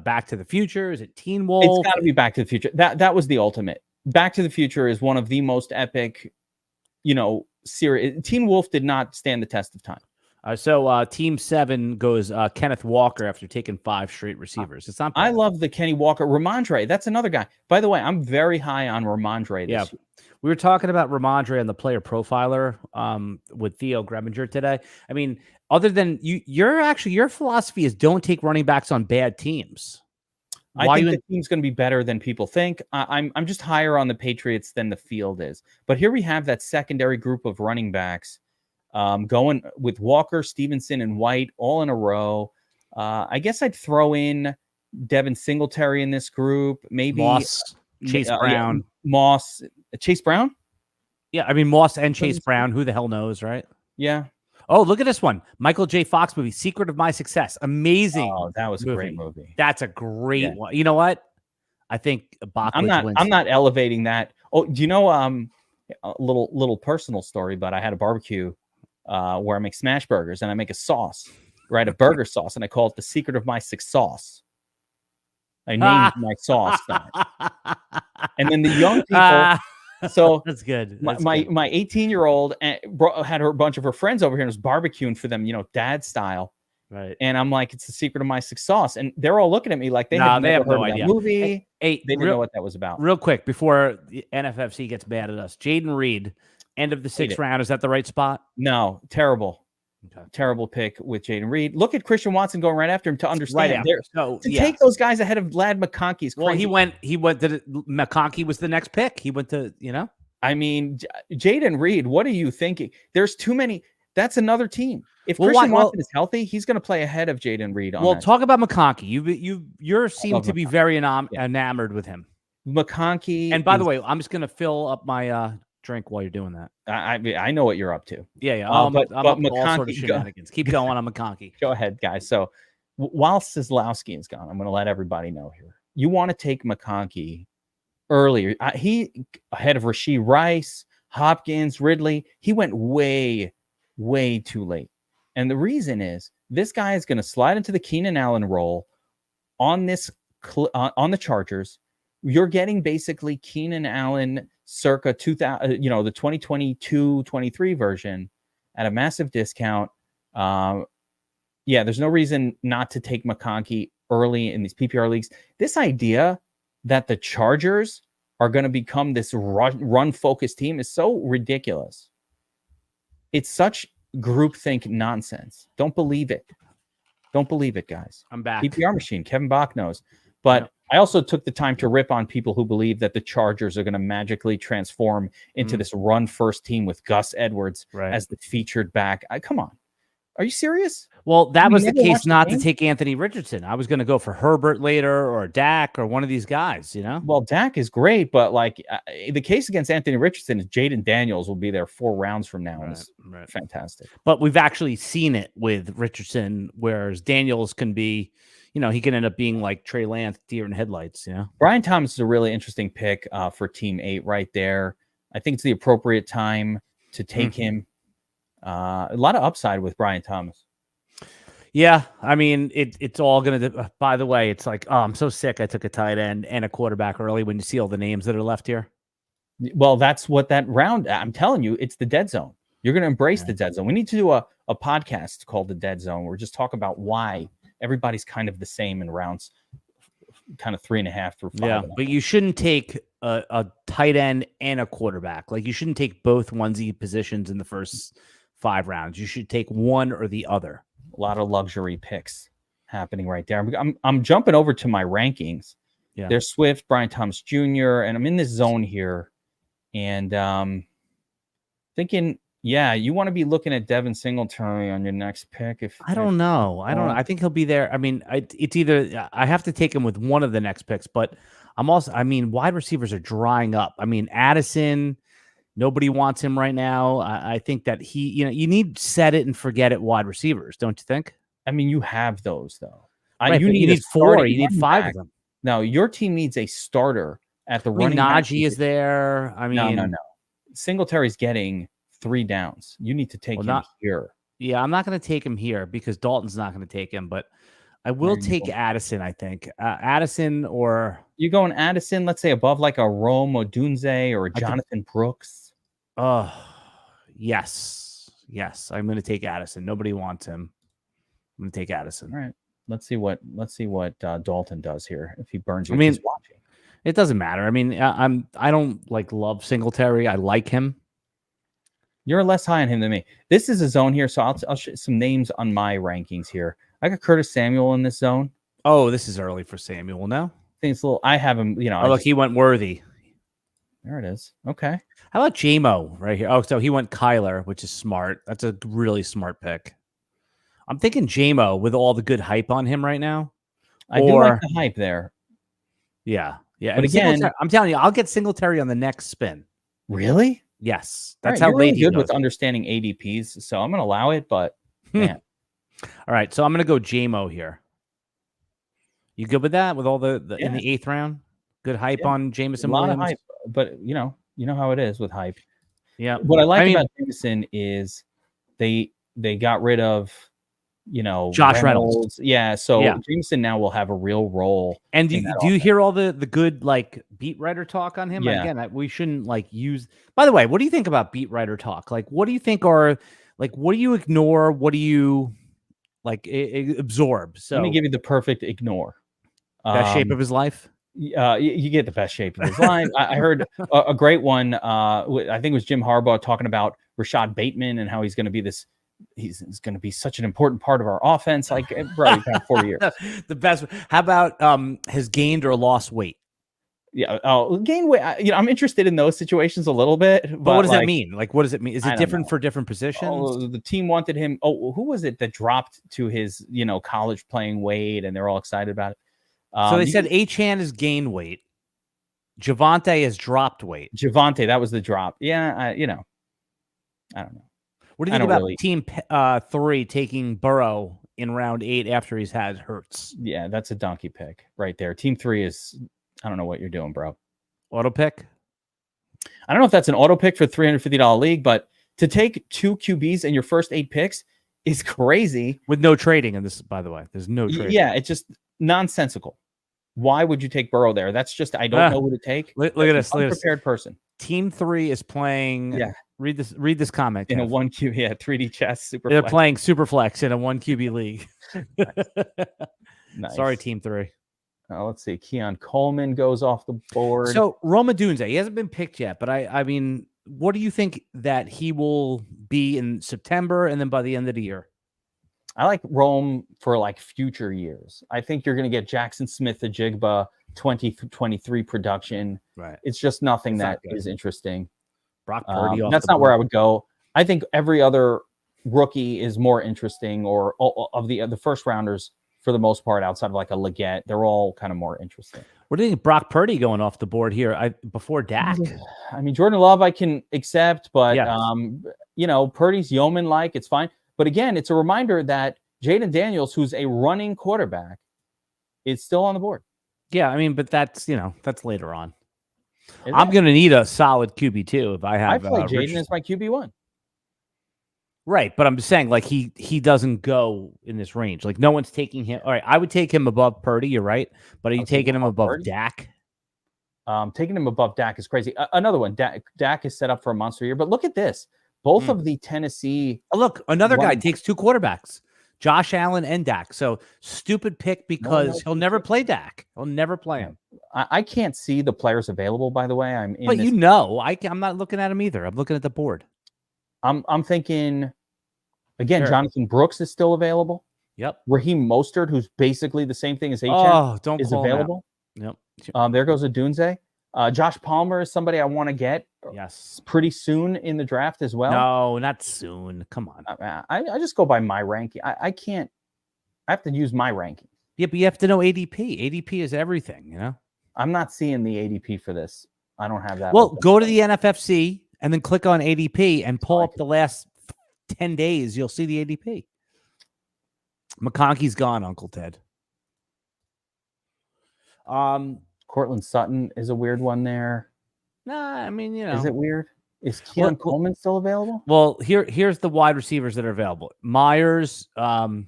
Speaker 1: Back to the Future? Is it Teen Wolf?
Speaker 2: It's got to be Back to the Future. That was the ultimate. Back to the Future is one of the most epic, series. Teen Wolf did not stand the test of time.
Speaker 1: So Team 7 goes Kenneth Walker after taking 5 straight receivers. It's not bad.
Speaker 2: I love the Kenny Walker. Ramondre, that's another guy. By the way, I'm very high on Ramondre this year.
Speaker 1: We were talking about Ramondre and the player profiler with Theo Greminger today. I mean, other than your philosophy is don't take running backs on bad teams.
Speaker 2: I think the team's going to be better than people think. I'm just higher on the Patriots than the field is. But here we have that secondary group of running backs going with Walker, Stevenson, and White all in a row. I guess I'd throw in Devin Singletary in this group. Maybe
Speaker 1: Moss, Chase Brown.
Speaker 2: Moss, Chase Brown?
Speaker 1: Yeah, I mean, Moss and Chase Brown. Who the hell knows, right?
Speaker 2: Yeah.
Speaker 1: Oh, look at this one. Michael J. Fox movie, Secret of My Success. Amazing.
Speaker 2: Oh, that was a great movie.
Speaker 1: That's a great one. You know what? I think Bachowicz wins.
Speaker 2: I'm not elevating that. Oh, do you know a little personal story, but I had a barbecue where I make smash burgers and I make a sauce, right? A burger sauce, and I call it the Secret of My Sauce. I named my sauce that. And then the young people so
Speaker 1: that's good.
Speaker 2: My 18-year-old had a bunch of her friends over here and was barbecuing for them, dad style.
Speaker 1: Right.
Speaker 2: And I'm like, it's the Secret of My Sauce. And they're all looking at me like they have no idea. Movie. They didn't know what that was about.
Speaker 1: Real quick, before the NFFC gets mad at us, Jaden Reed, end of the 6th round. Is that the right spot?
Speaker 2: No, terrible. Okay. Terrible pick with Jaden Reed. Look at Christian Watson going right after him to understand. Take those guys ahead of Lad McConkey is crazy.
Speaker 1: Well, he went to McConkey was the next pick. He went to,
Speaker 2: I mean, Jaden Reed, what are you thinking? There's too many. That's another team. If Christian Watson is healthy, he's going to play ahead of Jaden Reed.
Speaker 1: Talk about McConkey. You seem to be very enamored with him.
Speaker 2: McConkey.
Speaker 1: And by the way, I'm just going to fill up my drink while you're doing that.
Speaker 2: I know what you're up to.
Speaker 1: Yeah.
Speaker 2: But
Speaker 1: up to all sort of shenanigans. Keep going on McConkey.
Speaker 2: Go ahead, guys. So while Seslowsky is gone, I'm going to let everybody know here. You want to take McConkey earlier. He ahead of Rashee Rice, Hopkins, Ridley. He went way too late. And the reason is this guy is going to slide into the Keenan Allen role on on the Chargers. You're getting basically Keenan Allen circa 2000, the 2022-23 version at a massive discount. There's no reason not to take McConkey early in these PPR leagues. This idea that the Chargers are going to become this run-focused team is so ridiculous. It's such groupthink nonsense. Don't believe it. Don't believe it, guys.
Speaker 1: I'm back.
Speaker 2: PPR machine. Kevin Bach knows. But I also took the time to rip on people who believe that the Chargers are going to magically transform into this run-first team with Gus Edwards as the featured back. Come on. Are you serious?
Speaker 1: Well, that was the case not to take Anthony Richardson. I was going to go for Herbert later or Dak or one of these guys, Well,
Speaker 2: Dak is great, but the case against Anthony Richardson is Jaden Daniels will be there 4 rounds from now. It's fantastic.
Speaker 1: But we've actually seen it with Richardson, whereas Daniels can be, he can end up being like Trey Lance, deer in headlights,
Speaker 2: Brian Thomas is a really interesting pick for Team 8 right there. I think it's the appropriate time to take him. A lot of upside with Brian Thomas.
Speaker 1: Yeah, I mean, it's all going to, by the way, it's like, I'm so sick. I took a tight end and a quarterback early when you see all the names that are left here.
Speaker 2: Well, that's what that round, I'm telling you, it's the dead zone. You're going to embrace the dead zone. We need to do a podcast called The Dead Zone where we just talk about why everybody's kind of the same in rounds, kind of 3.5 through 5.
Speaker 1: Yeah, but you shouldn't take a tight end and a quarterback. Like you shouldn't take both onesie positions in the first 5 rounds. You should take one or the other.
Speaker 2: A lot of luxury picks happening right there. I'm jumping over to my rankings. Yeah. There's Swift, Brian Thomas Jr., and I'm in this zone here. And thinking, you want to be looking at Devin Singletary on your next pick.
Speaker 1: I don't know. I think he'll be there. I mean, it's either I have to take him with one of the next picks, but wide receivers are drying up. I mean, Addison, nobody wants him right now. I think that you need set it and forget it wide receivers, don't you think?
Speaker 2: I mean, you have those though.
Speaker 1: Right, you need 4. You need 5 of them.
Speaker 2: No, your team needs a starter at the running back.
Speaker 1: Najee is there. I mean,
Speaker 2: no. Singletary's getting 3 downs. You need to take him here.
Speaker 1: Yeah, I'm not going to take him here because Dalton's not going to take him, but I will take Addison, I think. Addison or...
Speaker 2: You going Addison, let's say above like a Rome Odunze or a Jonathan Brooks?
Speaker 1: Oh, yes. I'm going to take Addison. Nobody wants him. I'm going to take Addison.
Speaker 2: All right. Let's see what Dalton does here. If he burns you, he's watching.
Speaker 1: It doesn't matter. I mean, I don't love Singletary. I like him.
Speaker 2: You're less high on him than me. This is a zone here, so I'll show some names on my rankings here. I got Curtis Samuel in this zone.
Speaker 1: Oh, this is early for Samuel. No.
Speaker 2: think it's a little. I have him.
Speaker 1: Oh, look, he went Worthy.
Speaker 2: There it is. Okay.
Speaker 1: How about JMO right here? Oh, so he went Kyler, which is smart. That's a really smart pick. I'm thinking JMO with all the good hype on him right now.
Speaker 2: I do like the hype there.
Speaker 1: Yeah.
Speaker 2: But again,
Speaker 1: I'm telling you, I'll get Singletary on the next spin.
Speaker 2: Really?
Speaker 1: Yes.
Speaker 2: That's how really good with understanding ADPs. So I'm going to allow it, but man.
Speaker 1: All right. So I'm going to go JMO here. You good with that? With all the in the 8th round? Good hype on Jameson Williams?
Speaker 2: A lot of hype, but you know how it is with hype.
Speaker 1: Yeah.
Speaker 2: What I like about Jameson is they got rid of,
Speaker 1: Josh Reynolds.
Speaker 2: Yeah. So Jameson now will have a real role.
Speaker 1: And do you hear all the good like beat writer talk on him?
Speaker 2: Yeah.
Speaker 1: Again, we shouldn't like use. By the way, what do you think about beat writer talk? Like, what do you think are like? What do you ignore? What do you like absorb? So
Speaker 2: let me give you the perfect ignore.
Speaker 1: Best shape of his life.
Speaker 2: You get the best shape of his life. I heard a great one. I think it was Jim Harbaugh talking about Rashad Bateman and how he's going to be this. He's going to be such an important part of our offense. Like, bro, he's had 4 years.
Speaker 1: The best. How about has gained or lost weight?
Speaker 2: Yeah. Oh, gain weight. I'm interested in those situations a little bit. But
Speaker 1: what does that mean? Like, what does it mean? Is it different for different positions?
Speaker 2: Oh, the team wanted him. Oh, who was it that dropped to his college playing weight, and they're all excited about it?
Speaker 1: So they said Achane has gained weight. Javonte has dropped weight.
Speaker 2: Javonte, that was the drop. Yeah, I don't know.
Speaker 1: What do you think about team 3 taking Burrow in round 8 after he's had Hurts?
Speaker 2: Yeah, that's a donkey pick right there. Team 3 is, I don't know what you're doing, bro.
Speaker 1: Auto pick?
Speaker 2: I don't know if that's an auto pick for $350 league, but to take 2 QBs in your first 8 picks is crazy.
Speaker 1: With no trading in this, by the way. There's no trading.
Speaker 2: Yeah, it's just nonsensical. Why would you take Burrow there? That's just, I don't know who to take.
Speaker 1: Look at this.
Speaker 2: Unprepared person.
Speaker 1: Team 3 is playing.
Speaker 2: Yeah.
Speaker 1: Read this comment.
Speaker 2: In
Speaker 1: Kev.
Speaker 2: a 1 QB, 3D chess super.
Speaker 1: They're playing Superflex in a 1 QB league.
Speaker 2: Nice.
Speaker 1: Sorry, Team 3.
Speaker 2: Let's see. Keon Coleman goes off the board.
Speaker 1: So Roma Dunze, he hasn't been picked yet, but I mean, what do you think that he will be in September and then by the end of the year?
Speaker 2: I like Rome for like future years. I think you're going to get Jackson Smith-Njigba 2023 production.
Speaker 1: Right.
Speaker 2: It's just nothing that is interesting.
Speaker 1: Brock Purdy.
Speaker 2: That's not where I would go. I think every other rookie is more interesting, or of the first rounders for the most part, outside of like a Leggett, they're all kind of more interesting.
Speaker 1: What do you think? Brock Purdy going off the board here before Dak?
Speaker 2: I mean, Jordan Love I can accept, but Purdy's yeoman-like. It's fine. But again, it's a reminder that Jaden Daniels, who's a running quarterback, is still on the board.
Speaker 1: Yeah, I mean, but that's later on. I'm going to need a solid QB too if I have.
Speaker 2: I play Jaden as my QB1.
Speaker 1: Right, but I'm just saying, like he doesn't go in this range. Like no one's taking him. All right, I would take him above Purdy. You're right, but are you taking him above Purdy? Dak?
Speaker 2: Taking him above Dak is crazy. Another one, Dak is set up for a monster year. But look at this. Both of the Tennessee.
Speaker 1: Look, another guy takes 2 quarterbacks, Josh Allen and Dak. So stupid pick because he'll never play Dak. He'll never play him.
Speaker 2: I can't see the players available, by the way. I'm not looking at him either. I'm looking at the board. I'm thinking, again, sure. Jonathan Brooks is still available.
Speaker 1: Yep.
Speaker 2: Raheem Mostert, who's basically the same thing as Achane, is available.
Speaker 1: Yep.
Speaker 2: There goes a Dunze. Josh Palmer is somebody I want to get.
Speaker 1: Yes.
Speaker 2: Pretty soon in the draft as well.
Speaker 1: No, not soon. Come on.
Speaker 2: I just go by my ranking. I can't. I have to use my ranking.
Speaker 1: Yeah, but you have to know ADP. ADP is everything,
Speaker 2: I'm not seeing the ADP for this. I don't have that.
Speaker 1: Well, go to the NFFC and then click on ADP and pull up the last 10 days. You'll see the ADP. McConkey's gone, Uncle Ted.
Speaker 2: Cortland Sutton is a weird one there.
Speaker 1: Nah, I mean,
Speaker 2: Is it weird? Is Keon Coleman still available?
Speaker 1: Well, here's the wide receivers that are available. Myers, Tyler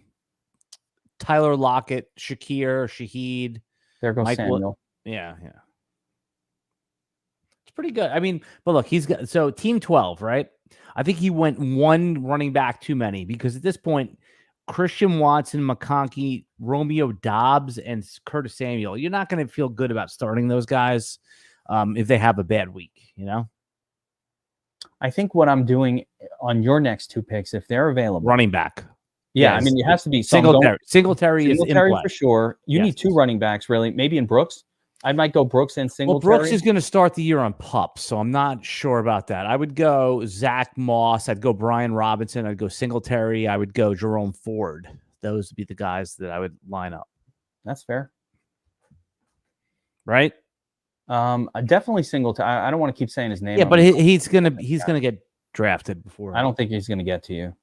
Speaker 1: Lockett, Shaheed.
Speaker 2: There goes Samuel.
Speaker 1: Yeah. It's pretty good. I mean, but look, he's got team 12, right? I think he went one running back too many because at this point, Christian Watson, McConkey, Romeo Dobbs, and Curtis Samuel, you're not going to feel good about starting those guys if they have a bad week,
Speaker 2: I think what I'm doing on your next 2 picks, if they're available.
Speaker 1: Running back.
Speaker 2: Yeah, yes. It has to be
Speaker 1: Singletary. Singletary is in play.
Speaker 2: For sure. You need 2 running backs, really. Maybe in Brooks. I might go Brooks and
Speaker 1: Well,
Speaker 2: Singletary.
Speaker 1: Brooks is going to start the year on PUP, so I'm not sure about that. I would go Zach Moss. I'd go Brian Robinson. I'd go Singletary. I would go Jerome Ford. Those would be the guys that I would line up.
Speaker 2: That's fair.
Speaker 1: Right?
Speaker 2: Definitely Singletary. I don't want to keep saying his name.
Speaker 1: Yeah, but he's gonna get drafted before.
Speaker 2: I don't think he's gonna get to you.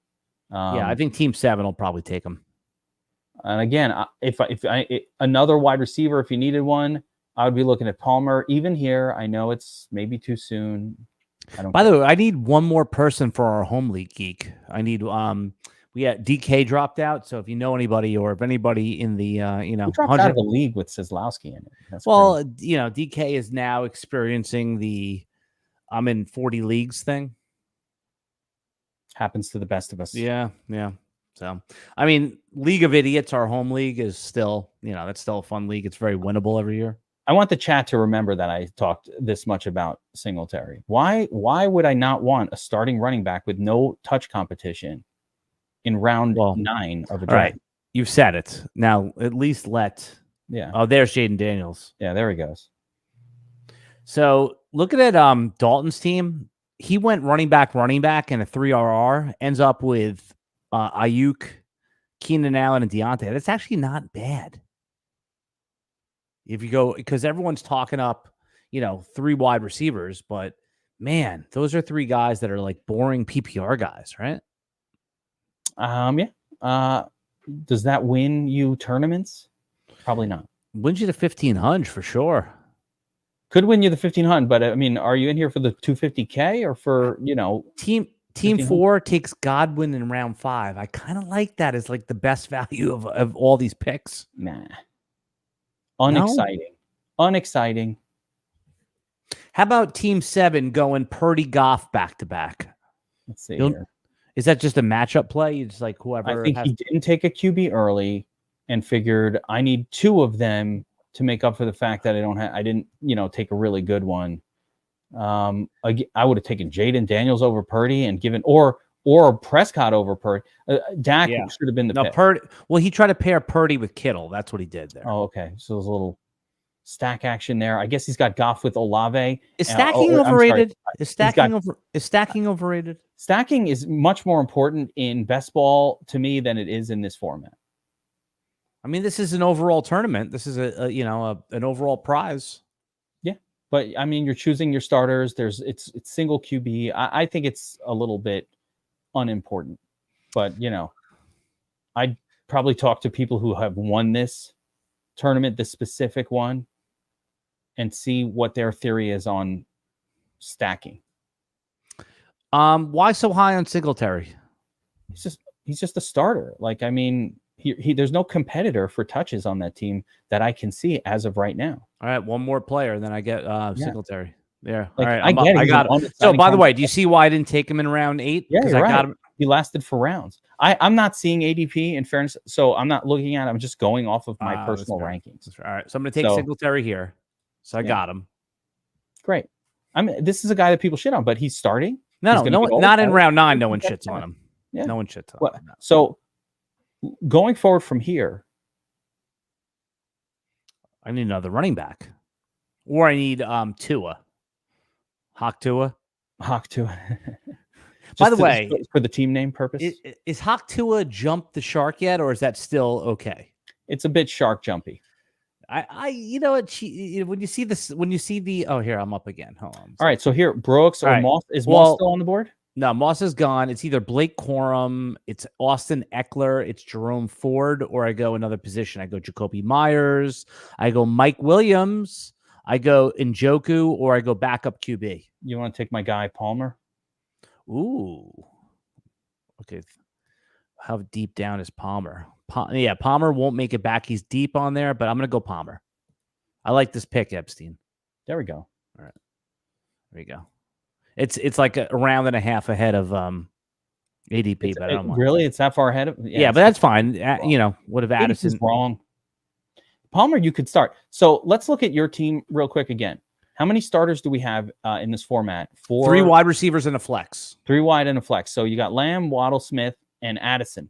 Speaker 1: Yeah, I think Team 7 will probably take him.
Speaker 2: And again, if another wide receiver, if you needed one, I would be looking at Palmer. Even here, I know it's maybe too soon.
Speaker 1: By the way, I need one more person for our home league geek. I need we had DK dropped out, so if you know anybody or if anybody in the
Speaker 2: he dropped out of the league with Seslowsky in it. That's crazy.
Speaker 1: DK is now experiencing the I'm in 40 leagues thing.
Speaker 2: Happens to the best of us.
Speaker 1: Yeah. So, I mean, League of Idiots, our home league, is still, that's still a fun league. It's very winnable every year.
Speaker 2: I want the chat to remember that I talked this much about Singletary. Why would I not want a starting running back with no touch competition in round 9 of a draft?
Speaker 1: Right. You've said it. Now, at least
Speaker 2: Yeah.
Speaker 1: Oh, there's Jaden Daniels.
Speaker 2: Yeah, there he goes.
Speaker 1: So, looking at Dalton's team, he went running back, and a 3 RR, ends up with Ayuk, Keenan Allen, and Deontay. That's actually not bad. If you go, because everyone's talking up, 3 wide receivers, but man, those are 3 guys that are like boring PPR guys, right?
Speaker 2: Yeah. Does that win you tournaments? Probably not.
Speaker 1: Wins you the 1,500 for sure.
Speaker 2: Could win you the 1,500, but I mean, are you in here for the 250K or for,
Speaker 1: Team 4 takes Godwin in round 5. I kind of like that as like the best value of all these picks.
Speaker 2: Nah. Unexciting.
Speaker 1: No?
Speaker 2: Unexciting.
Speaker 1: How about Team 7 going Purdy Goff back to back?
Speaker 2: Let's see here.
Speaker 1: Is that just a matchup play? You just like whoever.
Speaker 2: I think he didn't take a QB early and figured I need 2 of them to make up for the fact that I didn't take a really good one. I would have taken Jaden Daniels over Purdy and given or Prescott over Purdy. Dak should have been the pick.
Speaker 1: Purdy. Well, he tried to pair Purdy with Kittle. That's what he did there.
Speaker 2: Oh, okay. So there's a little stack action there. I guess he's got Goff with Olave.
Speaker 1: Is stacking overrated? Is stacking overrated?
Speaker 2: Stacking is much more important in best ball to me than it is in this format.
Speaker 1: I mean, this is an overall tournament. This is an overall prize.
Speaker 2: Yeah, but I mean, you're choosing your starters. It's single QB. I think it's a little bit unimportant, but I'd probably talk to people who have won this tournament, this specific one, and see what their theory is on stacking.
Speaker 1: Why so high on Singletary?
Speaker 2: He's just a starter. Like, I mean, he there's no competitor for touches on that team that I can see as of right now.
Speaker 1: All right, one more player, then I get Singletary. Yeah.
Speaker 2: Like,
Speaker 1: all right,
Speaker 2: I got it.
Speaker 1: So, by the way, do you see why I didn't take him in round 8?
Speaker 2: Yeah,
Speaker 1: I got him.
Speaker 2: He lasted for rounds. I'm not seeing ADP in fairness, so I'm not looking at it. I'm just going off of my personal rankings.
Speaker 1: All right, so I'm going to take Singletary here. So I got him.
Speaker 2: Great. This is a guy that people shit on, but he's starting.
Speaker 1: No, not in round 9. No one shits on him.
Speaker 2: Yeah.
Speaker 1: No one shits on him. No.
Speaker 2: So going forward from here,
Speaker 1: I need another running back, or I need Tua. Hawk Tua. By the way,
Speaker 2: for the team name purpose,
Speaker 1: is Hawk Tua jumped the shark yet, or is that still okay?
Speaker 2: It's a bit shark jumpy.
Speaker 1: When you see this, here, I'm up again. Hold on.
Speaker 2: All right, so here, Brooks or Moss. Is Moss still on the board?
Speaker 1: No, Moss is gone. It's either Blake Corum, it's Austin Eckler, it's Jerome Ford, or I go another position. I go Jacoby Myers, I go Mike Williams, I go Njoku, or I go backup QB.
Speaker 2: You want to take my guy Palmer?
Speaker 1: Ooh. Okay. How deep down is Palmer? Palmer won't make it back. He's deep on there, but I'm going to go Palmer. I like this pick, Epstein.
Speaker 2: There we go.
Speaker 1: All right. There you go. It's like a round and a half ahead of ADP, but I don't want
Speaker 2: really. It's that far ahead of.
Speaker 1: Yeah, but that's fine. What if Addison
Speaker 2: is wrong? Palmer, you could start. So let's look at your team real quick again. How many starters do we have in this format?
Speaker 1: 3 wide receivers and a flex.
Speaker 2: 3 wide and a flex. So you got Lamb, Waddle, Smith, and Addison.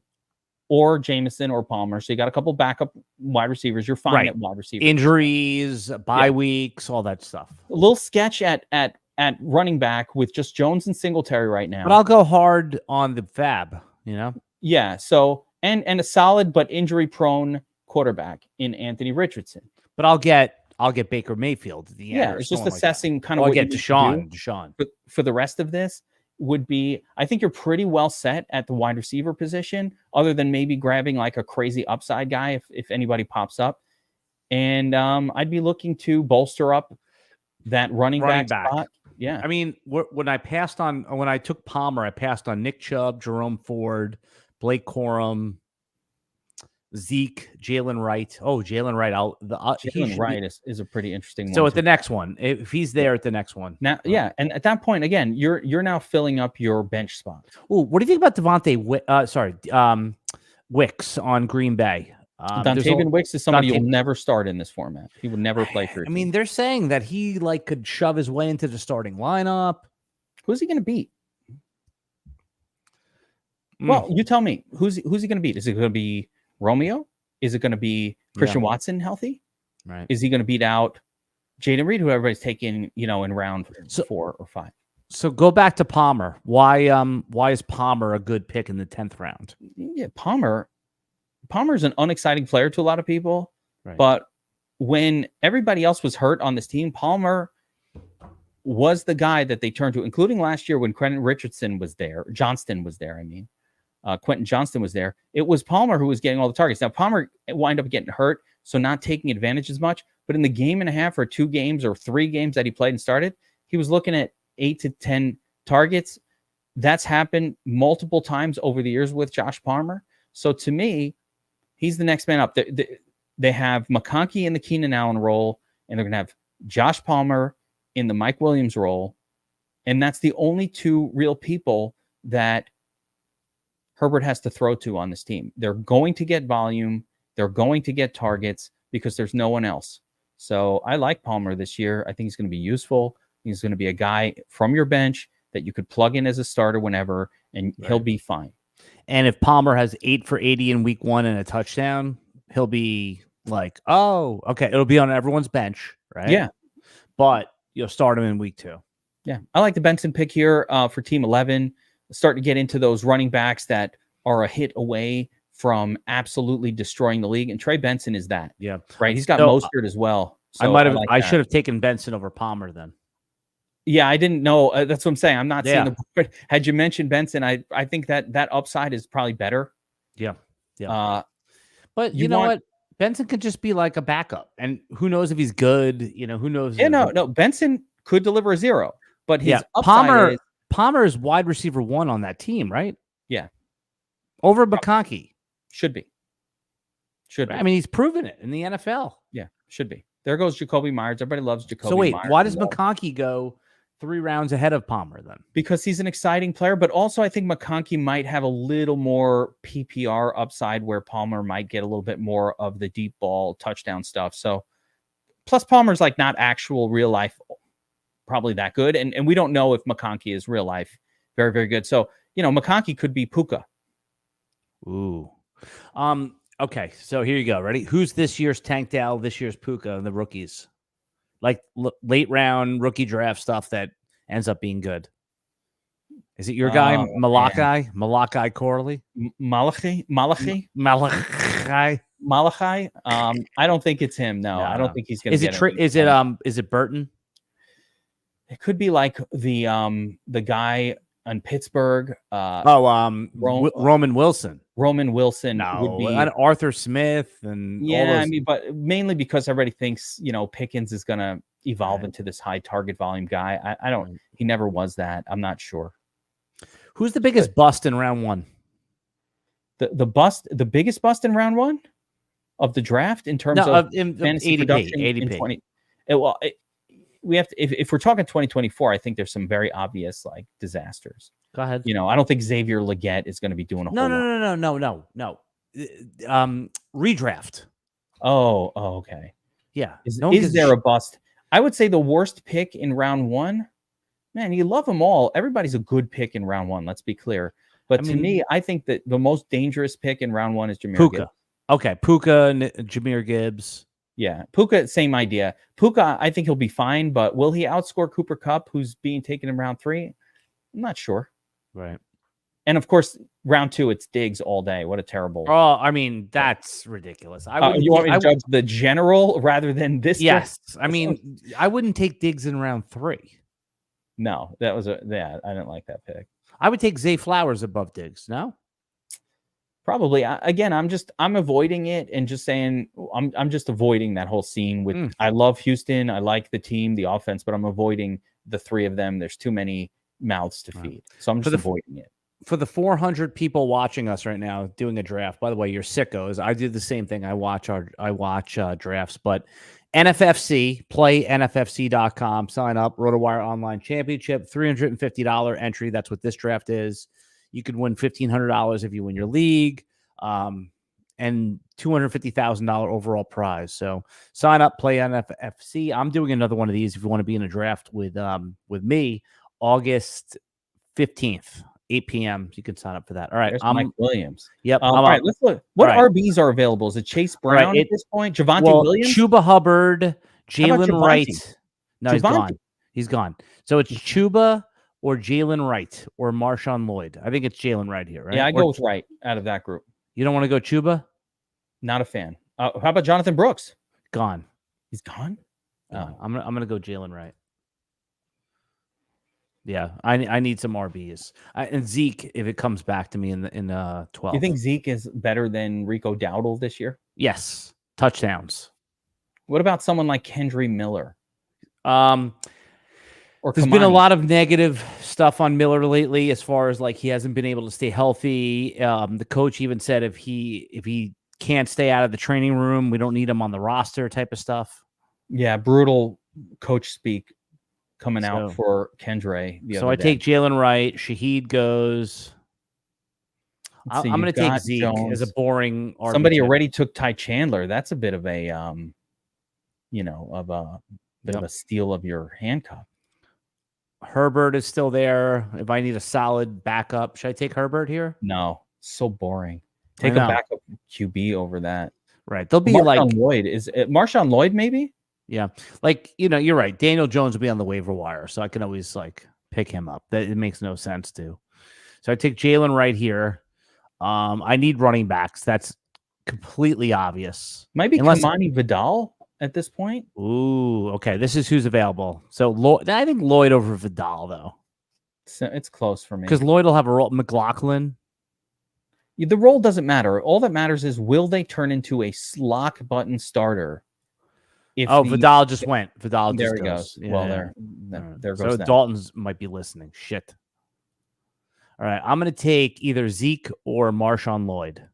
Speaker 2: or Jameson or Palmer. So you got a couple backup wide receivers. You're fine at wide receiver.
Speaker 1: Injuries, bye weeks, all that stuff.
Speaker 2: A little sketch at running back with just Jones and Singletary right now.
Speaker 1: But I'll go hard on the fab, you know?
Speaker 2: Yeah. So and a solid but injury prone quarterback in Anthony Richardson.
Speaker 1: But I'll get Baker Mayfield at the end.
Speaker 2: Yeah, it's just assessing kind of what
Speaker 1: I get Deshaun.
Speaker 2: For the rest of this would be, I think you're pretty well set at the wide receiver position, other than maybe grabbing like a crazy upside guy if anybody pops up. And I'd be looking to bolster up that running back spot. Yeah.
Speaker 1: I mean, when I took Palmer, I passed on Nick Chubb, Jerome Ford, Blake Corum, Zeke, Jalen Wright. Oh, Jalen Wright.
Speaker 2: Jalen Wright is a pretty interesting one.
Speaker 1: So at the next one, if he's there at the next one.
Speaker 2: Now, yeah. And at that point, again, you're now filling up your bench spot.
Speaker 1: Oh, what do you think about Wicks on Green Bay?
Speaker 2: Dontavian Wicks is somebody you'll never start in this format. He would never play for.
Speaker 1: I mean, they're saying that he could shove his way into the starting lineup.
Speaker 2: Who's he going to beat? Well, you tell me. Who's he going to beat? Is it going to be Romeo? Is it going to be Christian Watson healthy?
Speaker 1: Right.
Speaker 2: Is he going to beat out Jaden Reed, who everybody's taking, in round 4 or 5?
Speaker 1: So go back to Palmer. Why is Palmer a good pick in the 10th round?
Speaker 2: Yeah, Palmer's an unexciting player to a lot of people,
Speaker 1: right.
Speaker 2: But when everybody else was hurt on this team, Palmer was the guy that they turned to, including last year when Quentin Richardson was there. Johnston was there, Quentin Johnston was there. It was Palmer who was getting all the targets. Now, Palmer wound up getting hurt, so not taking advantage as much. But in the game and a half or 2 games or 3 games that he played and started, he was looking at 8 to 10 targets. That's happened multiple times over the years with Josh Palmer. So to me, he's the next man up. They have McConkey in the Keenan Allen role, and they're going to have Josh Palmer in the Mike Williams role. And that's the only 2 real people that Herbert has to throw to on this team. They're going to get volume. They're going to get targets because there's no one else. So I like Palmer this year. I think he's going to be useful. He's going to be a guy from your bench that you could plug in as a starter whenever, and he'll be fine.
Speaker 1: And if Palmer has 8 for 80 in week 1 and a touchdown, he'll be like, oh, okay. It'll be on everyone's bench, right?
Speaker 2: Yeah.
Speaker 1: But you'll start him in week 2.
Speaker 2: Yeah. I like the Benson pick here for team 11. Starting to get into those running backs that are a hit away from absolutely destroying the league. And Trey Benson is that.
Speaker 1: Yeah.
Speaker 2: Right. He's got Mostert as well. So
Speaker 1: I should have taken Benson over Palmer then.
Speaker 2: Yeah, I didn't know. That's what I'm saying. I'm not seeing the board. Had you mentioned Benson, I think that upside is probably better.
Speaker 1: Yeah. Yeah. But you know what? Benson could just be like a backup. And who knows if he's good? Who knows?
Speaker 2: Yeah, no. Benson could deliver a 0. But his upside
Speaker 1: Palmer is wide receiver 1 on that team, right?
Speaker 2: Yeah.
Speaker 1: Over McConkey.
Speaker 2: Should be.
Speaker 1: I mean, he's proven it in the NFL.
Speaker 2: Yeah, should be. There goes Jacoby Myers. Everybody loves Jacoby Myers.
Speaker 1: So wait, why does McConkey go 3 rounds ahead of Palmer then?
Speaker 2: Because he's an exciting player, but also I think McConkey might have a little more PPR upside where Palmer might get a little bit more of the deep ball touchdown stuff. So plus Palmer's like not actual real life probably that good. And we don't know if McConkey is real life very, very good. So, McConkey could be Puka.
Speaker 1: Ooh. Okay, so here you go. Ready? Who's this year's Tank Dell, this year's Puka, and the rookies? Like late round rookie draft stuff that ends up being good. Is it your guy, Malachi? Malachi Corley?
Speaker 2: Malachi? I don't think it's him. No, I don't think he's going to.
Speaker 1: Is it Burton?
Speaker 2: It could be like the guy on Pittsburgh.
Speaker 1: Roman Wilson.
Speaker 2: Roman Wilson
Speaker 1: would be Arthur Smith and
Speaker 2: but mainly because everybody thinks Pickens is going to evolve into this high target volume guy. I don't. He never was that. I'm not sure.
Speaker 1: Who's the biggest bust in round 1?
Speaker 2: The biggest bust in round 1 of the draft in terms of fantasy production in 20. We have to, if we're talking 2024, I think there's some very obvious like disasters.
Speaker 1: Go ahead.
Speaker 2: I don't think Xavier Legette is going to be doing a whole lot.
Speaker 1: No. Redraft.
Speaker 2: Oh, okay.
Speaker 1: Yeah.
Speaker 2: Is there a bust? I would say the worst pick in round 1. Man, you love them all. Everybody's a good pick in round 1. Let's be clear. But to me, I think that the most dangerous pick in round 1 is Jahmyr
Speaker 1: Puka.
Speaker 2: Gibbs.
Speaker 1: Okay, Puka, Jahmyr Gibbs.
Speaker 2: Yeah, Puka, same idea. Puka, I think he'll be fine, but will he outscore Cooper Kupp, who's being taken in round 3? I'm not sure.
Speaker 1: Right.
Speaker 2: And of course, round 2, it's Diggs all day. What a terrible.
Speaker 1: Oh, I mean, that's ridiculous.
Speaker 2: You want me to judge the general rather than this?
Speaker 1: Yes. I mean, I wouldn't take Diggs in round 3.
Speaker 2: No, that was I didn't like that pick.
Speaker 1: I would take Zay Flowers above Diggs. No?
Speaker 2: Probably. Again, I'm avoiding it and just saying I'm just avoiding that whole scene with. I love Houston. I like the team, the offense, but I'm avoiding the 3 of them. There's too many mouths to feed, so I'm just avoiding it.
Speaker 1: For the 400 people watching us right now doing a draft, by the way, you're sickos. I do the same thing. I watch drafts, but NFFC, play NFFC.com, sign up, RotoWire Online Championship, $350 entry. That's what this draft is. You could win $1,500 if you win your league, and $250,000 overall prize. So sign up, play NFFC. I'm doing another one of these if you want to be in a draft with me, August 15th. 8 p.m. You can sign up for that. All right.
Speaker 2: There's Mike Williams.
Speaker 1: Yep.
Speaker 2: All right. Let's look. What RBs are available? Is it Chase Brown at this point? Javonte Williams?
Speaker 1: Chuba Hubbard, Jalen Wright. No, he's gone. He's gone. So it's Chuba or Jalen Wright or Marshawn Lloyd. I think it's Jalen Wright here, right?
Speaker 2: Yeah, I go with Wright out of that group.
Speaker 1: You don't want to go Chuba?
Speaker 2: Not a fan. How about Jonathan Brooks?
Speaker 1: Gone.
Speaker 2: He's gone?
Speaker 1: Oh. I'm gonna go Jalen Wright. Yeah, I need some RBs. And Zeke, if it comes back to me in 12.
Speaker 2: You think Zeke is better than Rico Dowdle this year?
Speaker 1: Yes. Touchdowns.
Speaker 2: What about someone like Kendry Miller?
Speaker 1: There's been a lot of negative stuff on Miller lately, as far as like he hasn't been able to stay healthy. The coach even said if he can't stay out of the training room, we don't need him on the roster type of stuff.
Speaker 2: Yeah, brutal coach speak coming out for Kendry.
Speaker 1: So I take Jalen Wright. Shaheed goes. I'm going to take Zeke Jones. As a boring RB.
Speaker 2: Somebody already took Ty Chandler. That's a bit of a, of a steal of your handcuff.
Speaker 1: Herbert is still there. If I need a solid backup, should I take Herbert here?
Speaker 2: No, so boring. Take a backup QB over that.
Speaker 1: Right. They'll be
Speaker 2: Marshawn Lloyd. Is it Marshawn Lloyd maybe?
Speaker 1: Yeah. Like, you're right. Daniel Jones will be on the waiver wire, so I can always pick him up. That it makes no sense to. So I take Jalen right here. I need running backs. That's completely obvious.
Speaker 2: Might be Kamani Vidal at this point.
Speaker 1: Ooh, okay. This is who's available. So I think Lloyd over Vidal though.
Speaker 2: So it's close for me
Speaker 1: because Lloyd will have a role. McLaughlin.
Speaker 2: The role doesn't matter. All that matters is will they turn into a lock button starter?
Speaker 1: Vidal just went. Vidal
Speaker 2: there
Speaker 1: just
Speaker 2: goes.
Speaker 1: Yeah,
Speaker 2: well, there goes.
Speaker 1: So Dalton's might be listening. Shit. All right, I'm going to take either Zeke or Marshawn Lloyd.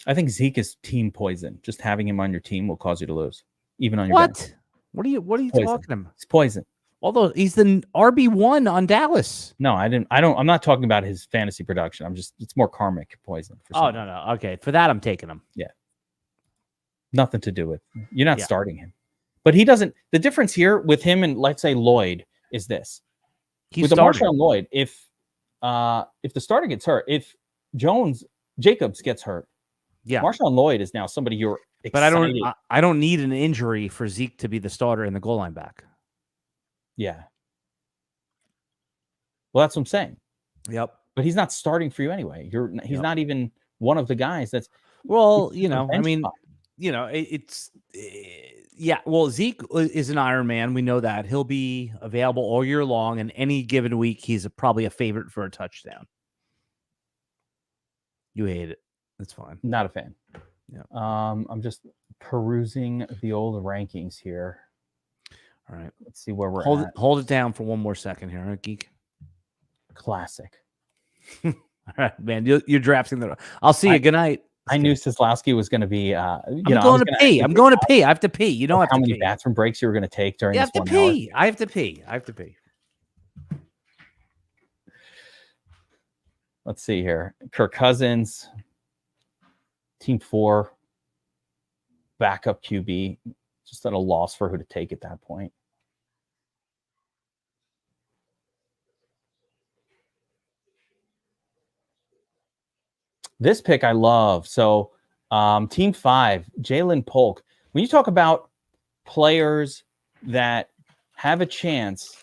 Speaker 2: I think Zeke is team poison. Just having him on your team will cause you to lose, even on your
Speaker 1: bench. What are you talking about?
Speaker 2: It's poison.
Speaker 1: Although he's the RB1 on Dallas.
Speaker 2: No, I'm not talking about his fantasy production. It's more karmic poison.
Speaker 1: No. Okay, for that I'm taking him.
Speaker 2: Yeah. Nothing to do with. You're not starting him. But he doesn't. The difference here with him and let's say Lloyd is this. With the Marshawn Lloyd, if the starter gets hurt, if Jacobs gets hurt, Marshawn Lloyd is now somebody you're excited.
Speaker 1: But I don't need an injury for Zeke to be the starter in the goal line back.
Speaker 2: Yeah. Well, that's what I'm saying.
Speaker 1: Yep.
Speaker 2: But he's not starting for you anyway. He's not even one of the guys that's.
Speaker 1: Well, I mean, well, Zeke is an Iron Man. We know that. He'll be available all year long, and any given week, he's probably a favorite for a touchdown. You hate it. That's fine.
Speaker 2: Not a fan.
Speaker 1: Yeah.
Speaker 2: I'm just perusing the old rankings here.
Speaker 1: All right.
Speaker 2: Let's see where we're at.
Speaker 1: Hold it down for one more second here, right, Geek?
Speaker 2: Classic.
Speaker 1: All right, man. You're drafting I'll see you. Good night.
Speaker 2: I knew Seslowsky was going to be.
Speaker 1: I'm going to pee. I'm going to pee. I have to pee. You don't have to pee.
Speaker 2: How many bathroom breaks you were going to take during this 1 hour?
Speaker 1: I have to pee.
Speaker 2: Let's see here. Kirk Cousins, Team 4, backup QB. Just at a loss for who to take at that point. This pick I love. So team 5, Jalen Polk. When you talk about players that have a chance.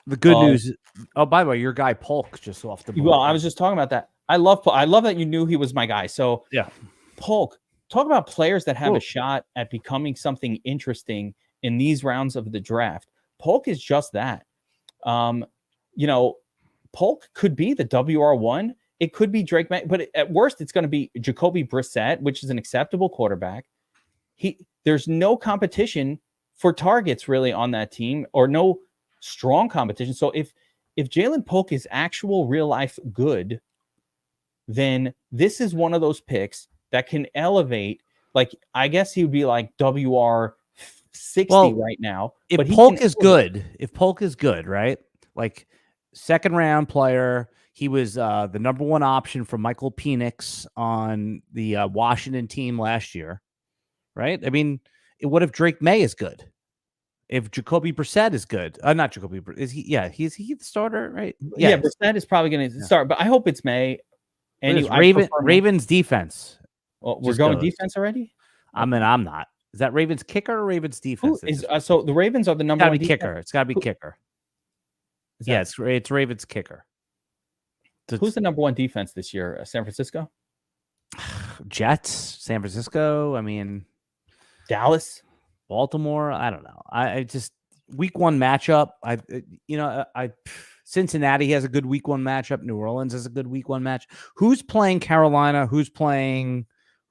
Speaker 1: The good news. Oh, by the way, your guy Polk just off the board.
Speaker 2: Well, I was just talking about that. I love that you knew he was my guy. So
Speaker 1: yeah,
Speaker 2: Polk. Talk about players that have a shot at becoming something interesting in these rounds of the draft. Polk is just that. Polk could be the WR1. It could be Drake May, but at worst, it's going to be Jacoby Brissett, which is an acceptable quarterback. There's no competition for targets really on that team, or no strong competition. So if Jalen Polk is actual real life good, then this is one of those picks that can elevate. Like, I guess he would be like WR60 right now.
Speaker 1: If Polk is good, right? Like, second round player. He was the number one option for Michael Penix on the Washington team last year, right? I mean, what if Drake May is good? If Jacoby Brissett is good, not Jacoby, is he? Yeah, he's the starter, right?
Speaker 2: Yeah, Brissett is probably going to start, but I hope it's May.
Speaker 1: And Ravens defense.
Speaker 2: Well, we're going defense already.
Speaker 1: I mean, I'm not. Is that Ravens kicker or Ravens defense?
Speaker 2: So the Ravens are the number one
Speaker 1: kicker. It's got to be kicker. Yeah, it's Ravens kicker.
Speaker 2: Who's the number one defense this year? San Francisco?
Speaker 1: Jets, San Francisco. I mean,
Speaker 2: Dallas,
Speaker 1: Baltimore. I don't know. I just week one matchup. Cincinnati has a good week one matchup. New Orleans has a good week one match. Who's playing Carolina? Who's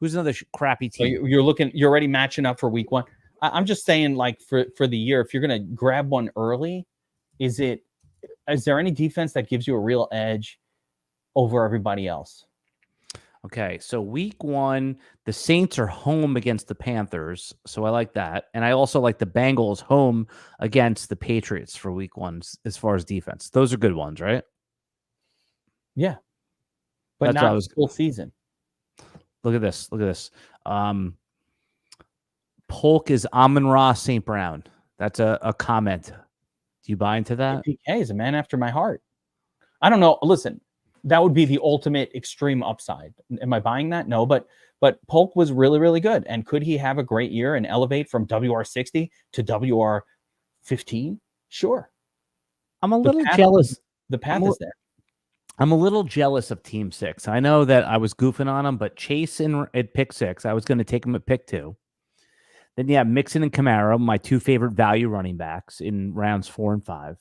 Speaker 1: another crappy team?
Speaker 2: So you're already matching up for week one. I'm just saying, like, for the year, if you're going to grab one early, is there any defense that gives you a real edge over everybody else?
Speaker 1: Okay, so week one, the Saints are home against the Panthers, so I like that. And I also like the Bengals home against the Patriots for week one as far as defense. Those are good ones, right?
Speaker 2: Yeah. But that's not full season.
Speaker 1: Look at this. Polk is Amon-Ra St. Brown. That's a comment. Do you buy into that?
Speaker 2: PK is a man after my heart. I don't know. Listen, that would be the ultimate extreme upside. Am I buying that? No, but Polk was really, really good. And could he have a great year and elevate from WR60 to WR15? Sure.
Speaker 1: I'm a little jealous.
Speaker 2: The path is there.
Speaker 1: I'm a little jealous of Team 6. I know that I was goofing on him, but Chase at pick 6, I was going to take him at pick 2. Then you have Mixon and Kamara, my two favorite value running backs in rounds 4 and 5.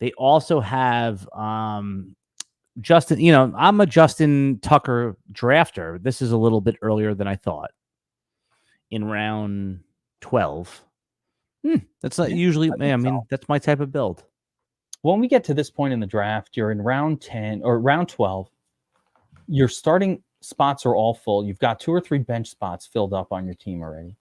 Speaker 1: They also have Justin. I'm a Justin Tucker drafter. This is a little bit earlier than I thought. In round 12. That's not usually, that's my type of build.
Speaker 2: When we get to this point in the draft, you're in round 10 or round 12. Your starting spots are all full. You've got 2 or 3 bench spots filled up on your team already.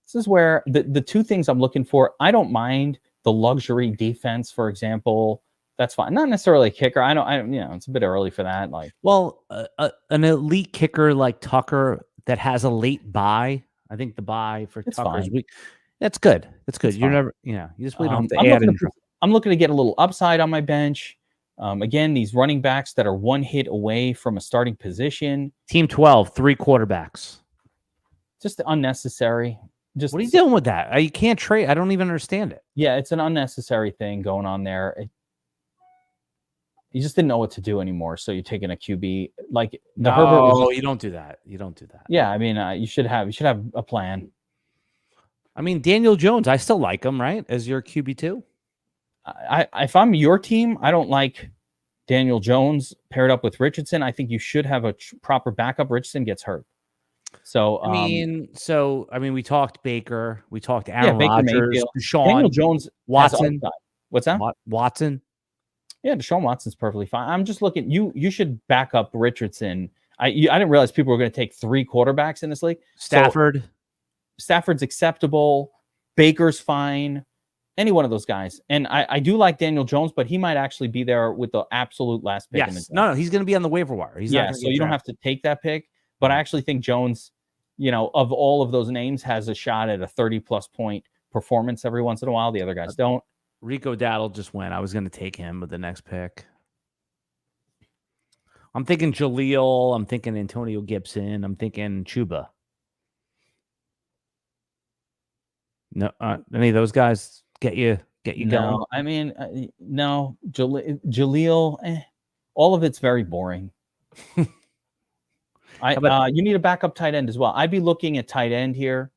Speaker 2: This is where the two things I'm looking for. I don't mind the luxury defense, for example. That's fine. Not necessarily a kicker. I don't. It's a bit early for that.
Speaker 1: An elite kicker like Tucker that has a late bye. I think the bye for Tucker's week. That's good. That's good. You're never. You just really don't have to add in.
Speaker 2: I'm looking to get a little upside on my bench. Again, these running backs that are one hit away from a starting position.
Speaker 1: Team 12, 3 quarterbacks.
Speaker 2: Just unnecessary.
Speaker 1: What are you doing with that? You can't trade. I don't even understand it.
Speaker 2: Yeah, it's an unnecessary thing going on there. You just didn't know what to do anymore, so you're taking a QB like the Herbert.
Speaker 1: You don't do that. You don't do that.
Speaker 2: Yeah, I mean, you should have a plan.
Speaker 1: I mean, Daniel Jones, I still like him, right, as your QB2.
Speaker 2: If I'm your team, I don't like Daniel Jones paired up with Richardson. I think you should have a proper backup. Richardson gets hurt. So
Speaker 1: we talked Baker, we talked Aaron Rodgers, Deshaun,
Speaker 2: Daniel Jones,
Speaker 1: Watson.
Speaker 2: What's that?
Speaker 1: Watson.
Speaker 2: Yeah, Deshaun Watson's perfectly fine. I'm just looking. You should back up Richardson. I didn't realize people were going to take 3 quarterbacks in this league.
Speaker 1: Stafford's
Speaker 2: acceptable. Baker's fine. Any one of those guys. And I do like Daniel Jones, but he might actually be there with the absolute last pick.
Speaker 1: Yes. No, he's going to be on the waiver wire.
Speaker 2: So you don't have to take that pick. But I actually think Jones, of all of those names, has a shot at a 30-plus point performance every once in a while. The other guys don't.
Speaker 1: Rico Dowdle just went. I was going to take him with the next pick. I'm thinking Jaleel. I'm thinking Antonio Gibson. I'm thinking Chuba. No, any of those guys get you going?
Speaker 2: No, I mean, no. Jaleel, all of it's very boring. You need a backup tight end as well. I'd be looking at tight end here,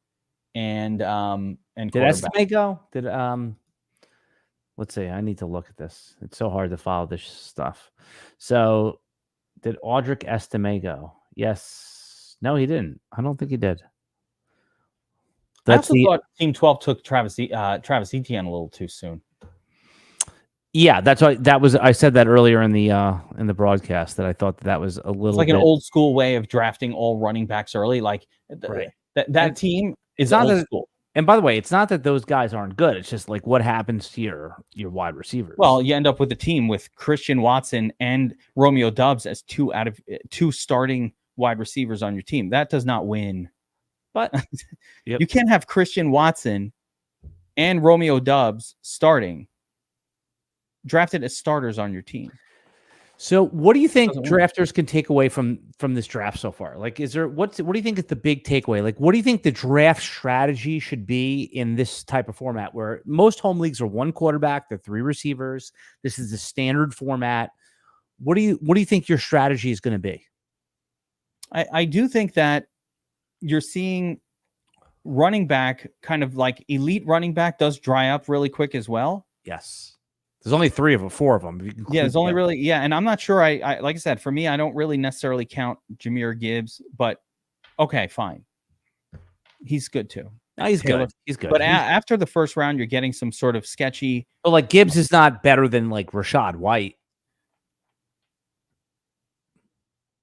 Speaker 2: and
Speaker 1: did
Speaker 2: quarterback.
Speaker 1: go? Did let's see. I need to look at this. It's so hard to follow this stuff. So, did Audric Estime go? Yes. No, he didn't. I don't think he did.
Speaker 2: I also thought Team 12 took Travis Etienne a little too soon.
Speaker 1: Yeah, that's why I said that earlier in the broadcast that I thought that was a little.
Speaker 2: It's like an old school way of drafting all running backs early. Like that team is old school.
Speaker 1: And by the way, it's not that those guys aren't good. It's just like what happens to your wide receivers.
Speaker 2: Well, you end up with a team with Christian Watson and Romeo Doubs as two starting wide receivers on your team. That does not win.
Speaker 1: But
Speaker 2: you can't have Christian Watson and Romeo Doubs drafted as starters on your team.
Speaker 1: So what do you think drafters can take away from this draft so far? Like, what do you think is the big takeaway? Like, what do you think the draft strategy should be in this type of format where most home leagues are one quarterback, they're 3 receivers. This is the standard format. What do you think your strategy is going to be?
Speaker 2: I do think that you're seeing running back, kind of like elite running back, does dry up really quick as well.
Speaker 1: Yes. There's only 4 of them.
Speaker 2: Yeah, there's only really, and I'm not sure. I like I said, for me, I don't really necessarily count Jahmyr Gibbs, but okay, fine. He's good too.
Speaker 1: No, he's good. He's good.
Speaker 2: But after the first round, you're getting some sort of sketchy.
Speaker 1: But like Gibbs is not better than like Rashad White.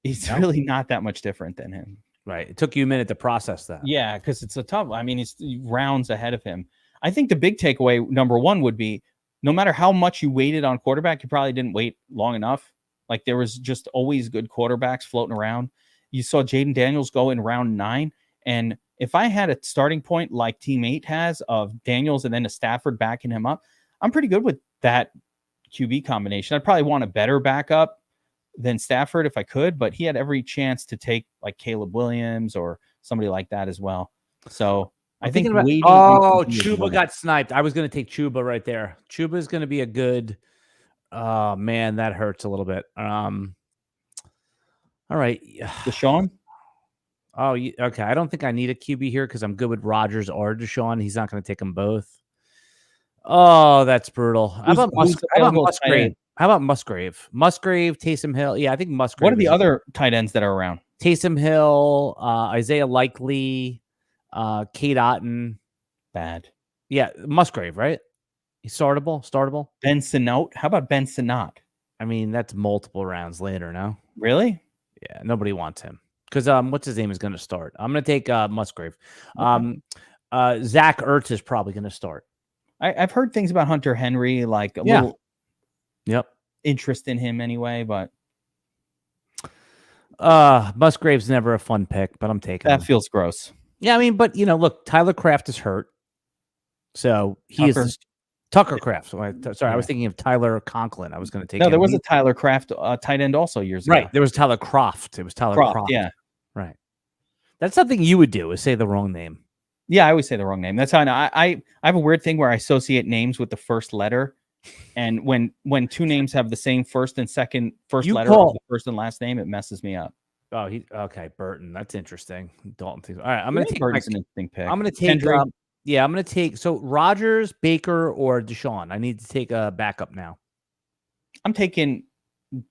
Speaker 2: He's really not that much different than him.
Speaker 1: Right. It took you a minute to process that.
Speaker 2: Yeah, because it's a tough. I mean, he's rounds ahead of him. I think the big takeaway, number one, would be no matter how much you waited on quarterback, you probably didn't wait long enough. Like there was just always good quarterbacks floating around. You saw Jaden Daniels go in round 9. And if I had a starting point like Team 8 has of Daniels and then a Stafford backing him up, I'm pretty good with that QB combination. I'd probably want a better backup than Stafford if I could, but he had every chance to take like Caleb Williams or somebody like that as well. So I think
Speaker 1: Chuba got sniped. I was going to take Chuba right there. Chuba is going to be a good. Oh man, that hurts a little bit. All right,
Speaker 2: Deshaun.
Speaker 1: Oh, okay. I don't think I need a QB here because I'm good with Rodgers or Deshaun. He's not going to take them both. Oh, that's brutal. How about Musgrave? How about Musgrave? Musgrave, Taysom Hill. Yeah, I think Musgrave.
Speaker 2: What are the other tight ends that are around?
Speaker 1: Taysom Hill, Isaiah Likely. Kate Otten.
Speaker 2: Bad.
Speaker 1: Yeah, Musgrave, right? He's startable.
Speaker 2: Ben Sinnott. How about Ben Sinnott?
Speaker 1: I mean, that's multiple rounds later, no?
Speaker 2: Really?
Speaker 1: Yeah, nobody wants him. Because what's his name is going to start. I'm going to take Musgrave.
Speaker 2: Okay.
Speaker 1: Zach Ertz is probably going to start.
Speaker 2: I've heard things about Hunter Henry, like a little interest in him anyway, but
Speaker 1: Musgrave's never a fun pick, but I'm taking
Speaker 2: that
Speaker 1: him.
Speaker 2: Feels gross.
Speaker 1: Yeah, I mean, but look, Tyler Kraft is hurt, so he is Tucker Kraft. So I was thinking of Tyler Conklin. I was going to take.
Speaker 2: No, there was a Tyler Kraft tight end also years ago.
Speaker 1: Right, there was Tyler Croft. It was Tyler Croft.
Speaker 2: Yeah,
Speaker 1: right. That's something you would do is say the wrong name.
Speaker 2: Yeah, I always say the wrong name. That's how I know. I have a weird thing where I associate names with the first letter, and when two names have the same first and second letter of the first and last name, it messes me up.
Speaker 1: Oh, okay, Burton. That's interesting. Dalton thinks. All right, I'm going to take
Speaker 2: Burton's an interesting pick.
Speaker 1: I'm going to take. I'm going to take. So Rodgers, Baker, or Deshaun. I need to take a backup now.
Speaker 2: I'm taking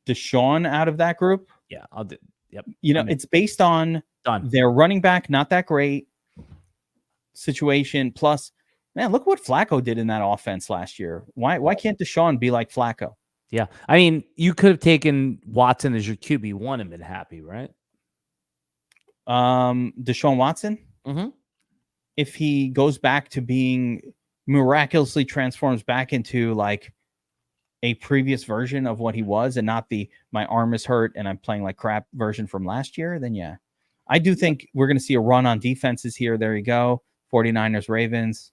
Speaker 2: Deshaun out of that group.
Speaker 1: Yeah, I'll do. Yep.
Speaker 2: It's based on their running back, not that great situation. Plus, man, look what Flacco did in that offense last year. Why can't Deshaun be like Flacco?
Speaker 1: Yeah, I mean, you could have taken Watson as your QB1 and been happy, right?
Speaker 2: Deshaun Watson.
Speaker 1: Mm-hmm.
Speaker 2: If he goes back to being miraculously transforms back into like a previous version of what he was and not the my arm is hurt and I'm playing like crap version from last year, then yeah. I do think we're going to see a run on defenses here. There you go. 49ers, Ravens.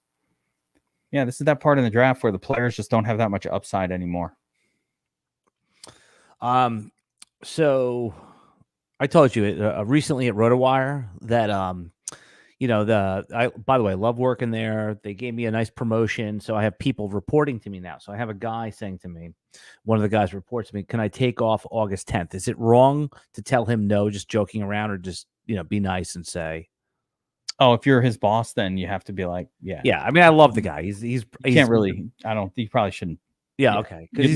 Speaker 2: Yeah, this is that part of the draft where the players just don't have that much upside anymore.
Speaker 1: So I told you recently at RotoWire that by the way, I love working there. They gave me a nice promotion, so I have people reporting to me now. So I have a guy saying to me, one of the guys reports to me, "Can I take off August 10th?" Is it wrong to tell him no, just joking around, or just be nice and say,
Speaker 2: Oh, if you're his boss, then you have to be like, yeah.
Speaker 1: Yeah, I mean, I love the guy. You
Speaker 2: Can't really. You probably shouldn't.
Speaker 1: Yeah, okay. Because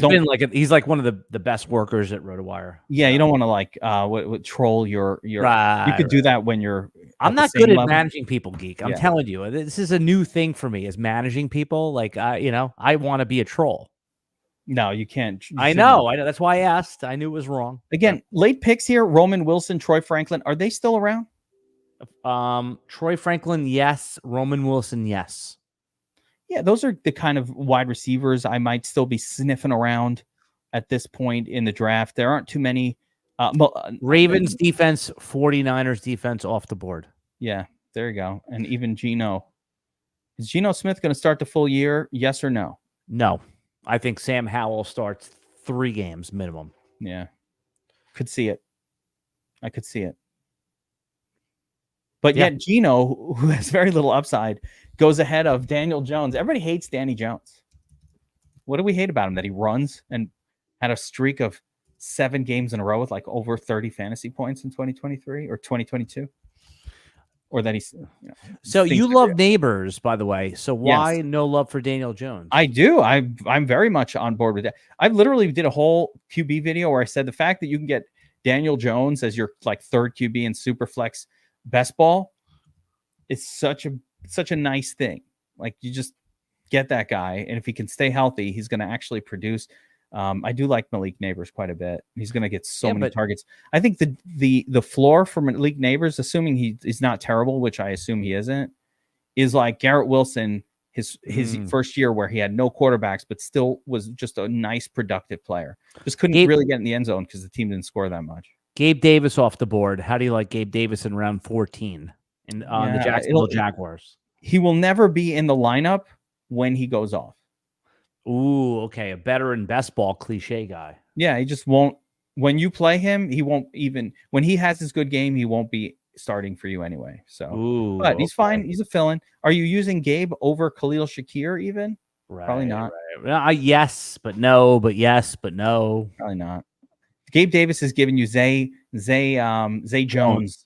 Speaker 1: he's like one of the best workers at RotoWire.
Speaker 2: Yeah, you don't want to like troll your.
Speaker 1: Right,
Speaker 2: you could do that when you're.
Speaker 1: I'm not good at managing people, Geek. I'm telling you, this is a new thing for me, is managing people. Like I want to be a troll.
Speaker 2: No, you can't.
Speaker 1: I know. That's why I asked. I knew it was wrong.
Speaker 2: Again, late picks here: Roman Wilson, Troy Franklin. Are they still around?
Speaker 1: Troy Franklin, yes. Roman Wilson, yes.
Speaker 2: Yeah, those are the kind of wide receivers I might still be sniffing around at this point in the draft. There aren't too many.
Speaker 1: Ravens defense, 49ers defense off the board.
Speaker 2: Yeah, there you go. And even Geno. Is Geno Smith going to start the full year? Yes or no?
Speaker 1: No. I think Sam Howell starts 3 games minimum.
Speaker 2: Yeah. Could see it. I could see it. But yet Geno, who has very little upside, goes ahead of Daniel Jones. Everybody hates Danny Jones. What do we hate about him? That he runs and had a streak of 7 games in a row with like over 30 fantasy points in 2023 or 2022? Or that he's...
Speaker 1: So you love Neighbors, by the way. So why no love for Daniel Jones?
Speaker 2: I do. I'm very much on board with that. I literally did a whole QB video where I said the fact that you can get Daniel Jones as your like 3rd QB in Superflex best ball is such a nice thing. Like, you just get that guy, and if he can stay healthy, he's going to actually produce. I do like Malik Neighbors quite a bit. He's going to get so many targets. I think the floor for Malik Neighbors, assuming he's not terrible, which I assume he isn't, is like Garrett Wilson his first year where he had no quarterbacks but still was just a nice productive player. Just couldn't really get in the end zone because the team didn't score that much.
Speaker 1: Gabe Davis off the board. How do you like Gabe Davis in round 14 in the Jacksonville Jaguars?
Speaker 2: He will never be in the lineup when he goes off.
Speaker 1: Ooh, okay. A veteran best ball cliche guy.
Speaker 2: Yeah, he just won't. When you play him, he won't even. When he has his good game, he won't be starting for you anyway. So, but he's fine. He's a fill-in. Are you using Gabe over Khalil Shakir even?
Speaker 1: Right,
Speaker 2: probably not.
Speaker 1: Right. Yes, but no. But yes, but no.
Speaker 2: Probably not. Gabe Davis is giving you Zay Jones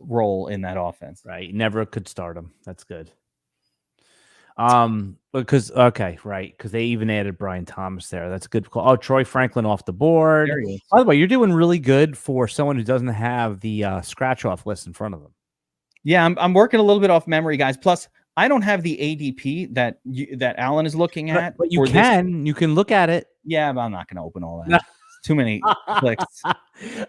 Speaker 2: role in that offense.
Speaker 1: Right. Never could start him. That's good. Because they even added Brian Thomas there. That's a good call. Oh, Troy Franklin off the board. By the way, you're doing really good for someone who doesn't have the scratch off list in front of them.
Speaker 2: Yeah, I'm working a little bit off memory, guys. Plus, I don't have the ADP that Alan is looking at.
Speaker 1: But you can look at it.
Speaker 2: Yeah, but I'm not going to open all that. Too many clicks.
Speaker 1: All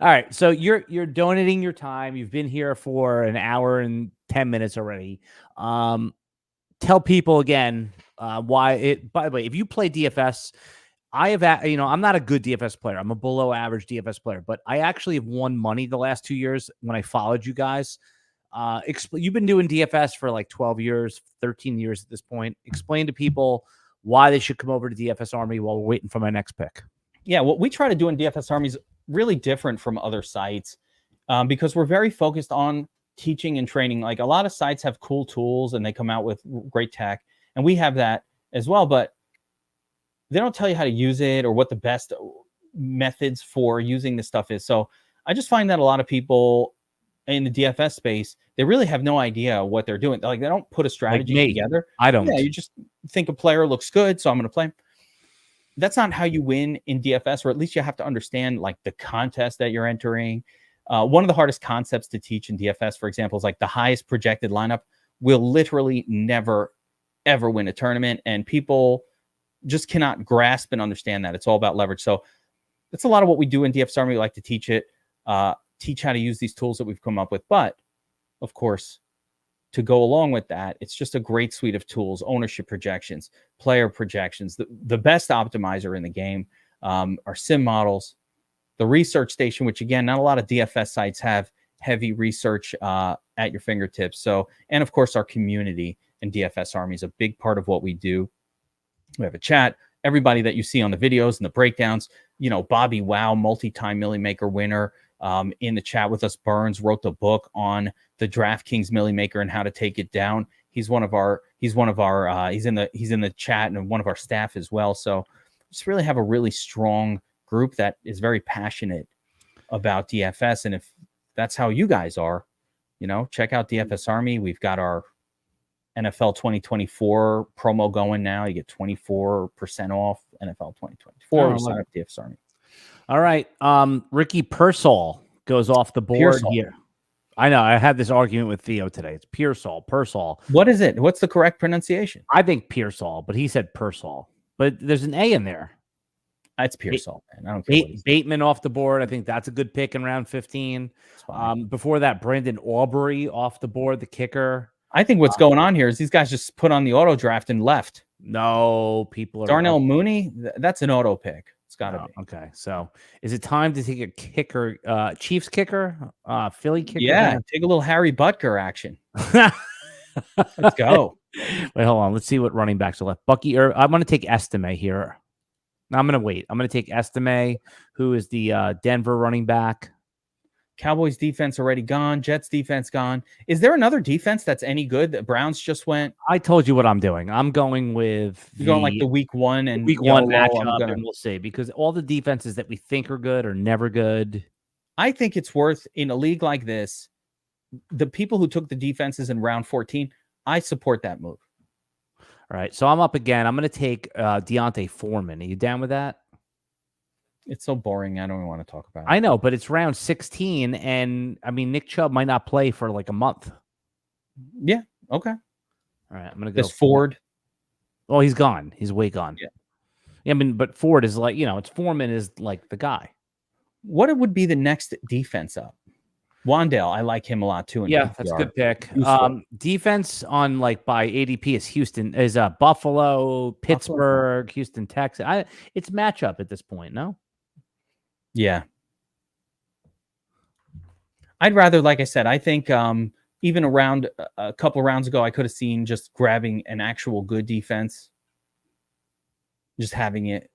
Speaker 1: right, so you're donating your time. You've been here for an hour and 10 minutes already. Tell people again why it. By the way, if you play DFS, I'm not a good DFS player. I'm a below average DFS player, but I actually have won money the last 2 years when I followed you guys. You've been doing DFS for like 12 years, 13 years at this point. Explain to people why they should come over to DFS Army while we're waiting for my next pick.
Speaker 2: Yeah, what we try to do in DFS Army is really different from other sites because we're very focused on teaching and training. Like, a lot of sites have cool tools and they come out with great tech, and we have that as well, but they don't tell you how to use it or what the best methods for using this stuff is. So I just find that a lot of people in the DFS space, they really have no idea what they're doing. Like, they don't put a strategy together.
Speaker 1: I don't.
Speaker 2: Yeah, you just think a player looks good, so I'm going to play him. That's not how you win in DFS, or at least you have to understand like the contest that you're entering. One of the hardest concepts to teach in DFS, for example, is like the highest projected lineup will literally never, ever win a tournament. And people just cannot grasp and understand that. It's all about leverage. So that's a lot of what we do in DFS Army. We like to teach it, teach how to use these tools that we've come up with. But of course, to go along with that, it's just a great suite of tools: ownership projections, player projections, the best optimizer in the game, our sim models, the research station, which again, not a lot of DFS sites have heavy research at your fingertips. So, and of course, our community in DFS Army is a big part of what we do. We have a chat. Everybody that you see on the videos and the breakdowns Bobby Wow, multi-time Millie Maker winner, in the chat with us. Burns wrote the book on the DraftKings Millie Maker and how to take it down. He's in the chat and one of our staff as well. So just really have a really strong group that is very passionate about DFS. And if that's how you guys are, check out DFS Army. We've got our NFL 2024 promo going now. You get 24% off NFL 2024. Sign up DFS Army.
Speaker 1: All right. Ricky Pearsall goes off the board here. I know. I had this argument with Theo today. It's Pearsall.
Speaker 2: What is it? What's the correct pronunciation?
Speaker 1: I think Pearsall, but he said Pearsall. But there's an A in there.
Speaker 2: It's Pearsall, man. I don't care.
Speaker 1: Bateman off the board. I think that's a good pick in round 15. Before that, Brandon Aubrey off the board, the kicker.
Speaker 2: I think what's going on here is these guys just put on the auto draft and left.
Speaker 1: No, people are.
Speaker 2: Darnell Mooney, that's an auto pick. It's got to be.
Speaker 1: Okay, so is it time to take a kicker, Chiefs kicker, Philly kicker?
Speaker 2: Yeah, take a little Harry Butker action. Let's go.
Speaker 1: Wait, hold on. Let's see what running backs are left. I'm going to take Estime here. No, I'm going to wait. I'm going to take Estime, who is the Denver running back.
Speaker 2: Cowboys defense already gone. Jets defense gone. Is there another defense that's any good? The Browns just went.
Speaker 1: I told you what I'm doing. I'm going with
Speaker 2: going like the week one
Speaker 1: matchup, and we'll see, because all the defenses that we think are good are never good.
Speaker 2: I think it's worth, in a league like this, the people who took the defenses in round 14, I support that move.
Speaker 1: All right, so I'm up again. I'm going to take Deontay Foreman. Are you down with that?
Speaker 2: It's so boring. I don't even want to talk about it.
Speaker 1: I know, but it's round 16, and I mean, Nick Chubb might not play for like a month.
Speaker 2: Yeah. Okay.
Speaker 1: All right, I'm gonna go.
Speaker 2: This Ford.
Speaker 1: Oh, he's gone. He's way gone.
Speaker 2: Yeah.
Speaker 1: I mean, but Ford is like, it's Foreman is like the guy.
Speaker 2: What would be the next defense up? Wandale, I like him a lot too.
Speaker 1: Yeah, that's a good pick. Defense on by ADP is Buffalo, Pittsburgh, Houston, Texas. It's matchup at this point, no?
Speaker 2: Yeah. I'd rather, like I said, I think even around a couple of rounds ago, I could have seen just grabbing an actual good defense, just having it.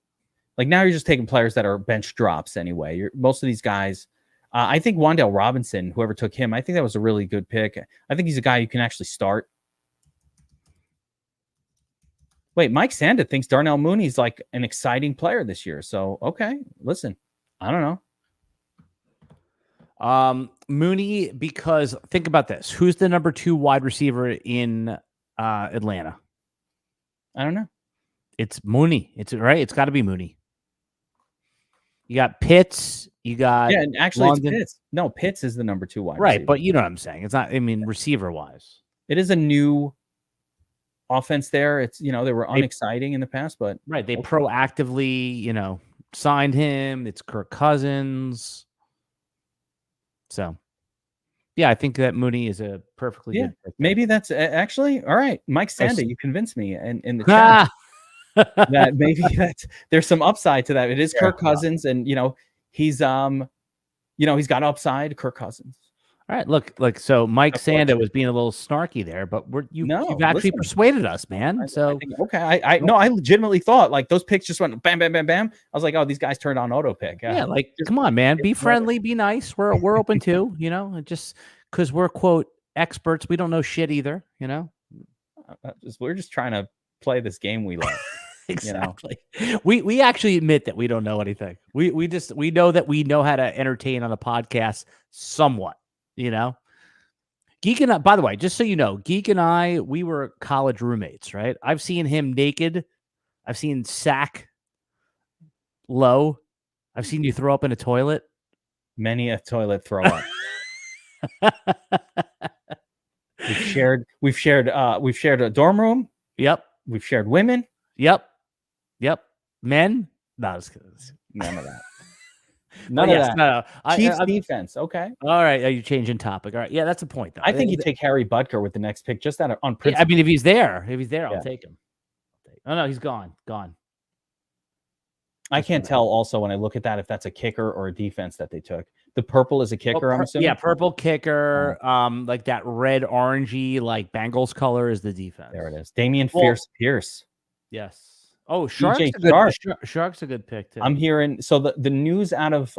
Speaker 2: Like now you're just taking players that are bench drops anyway. Most of these guys, I think Wandale Robinson, whoever took him, I think that was a really good pick. I think he's a guy you can actually start. Wait, Mike Sanda thinks Darnell Mooney's like an exciting player this year. So, okay, listen, I don't
Speaker 1: know. Mooney, because think about this. Who's the number 2 wide receiver in Atlanta?
Speaker 2: I don't know.
Speaker 1: It's Mooney. It's right. It's got to be Mooney. You got Pitts. You got
Speaker 2: and actually London. It's Pitts. No, Pitts is the number 2 wide receiver.
Speaker 1: But you know what I'm saying. It's not. I mean, receiver wise,
Speaker 2: it is a new offense there. It's they were unexciting in the past, but
Speaker 1: they proactively signed him. It's Kirk Cousins. So, yeah, I think that Mooney is a perfectly good pick.
Speaker 2: Maybe that's actually all right. Mike Sanda, you convinced me in the chat. That maybe there's some upside to that. It is Kirk Cousins, and he's he's got upside. Kirk Cousins. All
Speaker 1: right, look, so Mike Sanda was being a little snarky there, but you've actually persuaded us, man. So
Speaker 2: I legitimately thought like those picks just went bam, bam, bam, bam. I was like, oh, these guys turned on auto pick.
Speaker 1: Yeah, come on, man, be friendly, be nice. We're open too, just because we're quote experts, we don't know shit either,
Speaker 2: We're just trying to play this game we love.
Speaker 1: Exactly. We actually admit that we don't know anything. We know that we know how to entertain on a podcast somewhat. Geek and I, by the way, just so you know, Geek and I, we were college roommates, right? I've seen him naked. I've seen sack low. I've seen you throw up in a toilet.
Speaker 2: Many a toilet throw up. We've shared a dorm room.
Speaker 1: Yep.
Speaker 2: We've shared women.
Speaker 1: Yep. Men. No,
Speaker 2: none of that. None of that. No. Chiefs defense. Okay.
Speaker 1: All right. Are you changing topic? All right. Yeah, that's a point, though.
Speaker 2: I think you take Harry Butker with the next pick, just on principle.
Speaker 1: Yeah, I mean, if he's there, I'll take him. Oh no, he's gone.
Speaker 2: I can't tell. Also, when I look at that, if that's a kicker or a defense that they took. The purple is a kicker. I'm assuming.
Speaker 1: Yeah, purple kicker. Like that red orangey, like Bengals color is the defense.
Speaker 2: There it is. Damian Pierce.
Speaker 1: Yes. Oh, Shark's
Speaker 2: DJ
Speaker 1: a good
Speaker 2: Chark.
Speaker 1: Shark's a good pick too.
Speaker 2: I'm hearing so the news out of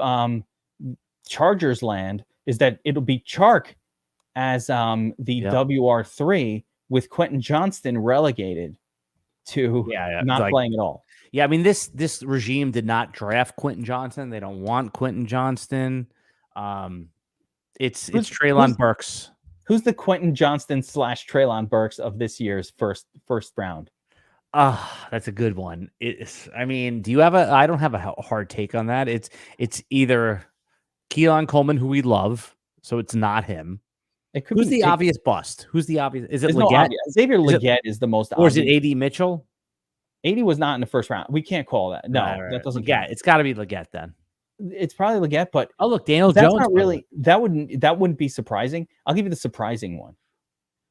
Speaker 2: Chargers land is that it'll be Chark as the WR3 with Quentin Johnston relegated to not playing at all.
Speaker 1: Yeah, I mean this regime did not draft Quentin Johnston. They don't want Quentin Johnston. It's Treylon Burks.
Speaker 2: Who's the Quentin Johnston / Treylon Burks of this year's first round?
Speaker 1: That's a good one. I mean, do you have I don't have a hard take on that. It's either Keelan Coleman, who we love, so it's not him. Who's the obvious bust? Who's the obvious? Is it Leggett?
Speaker 2: Xavier Leggett is the most
Speaker 1: obvious. Or is it AD Mitchell?
Speaker 2: AD was not in the first round. We can't call that. No, that doesn't count.
Speaker 1: It's got to be Leggett then.
Speaker 2: It's probably Leggett, but
Speaker 1: look, Daniel Jones.
Speaker 2: Not really. That wouldn't be surprising. I'll give you the surprising one.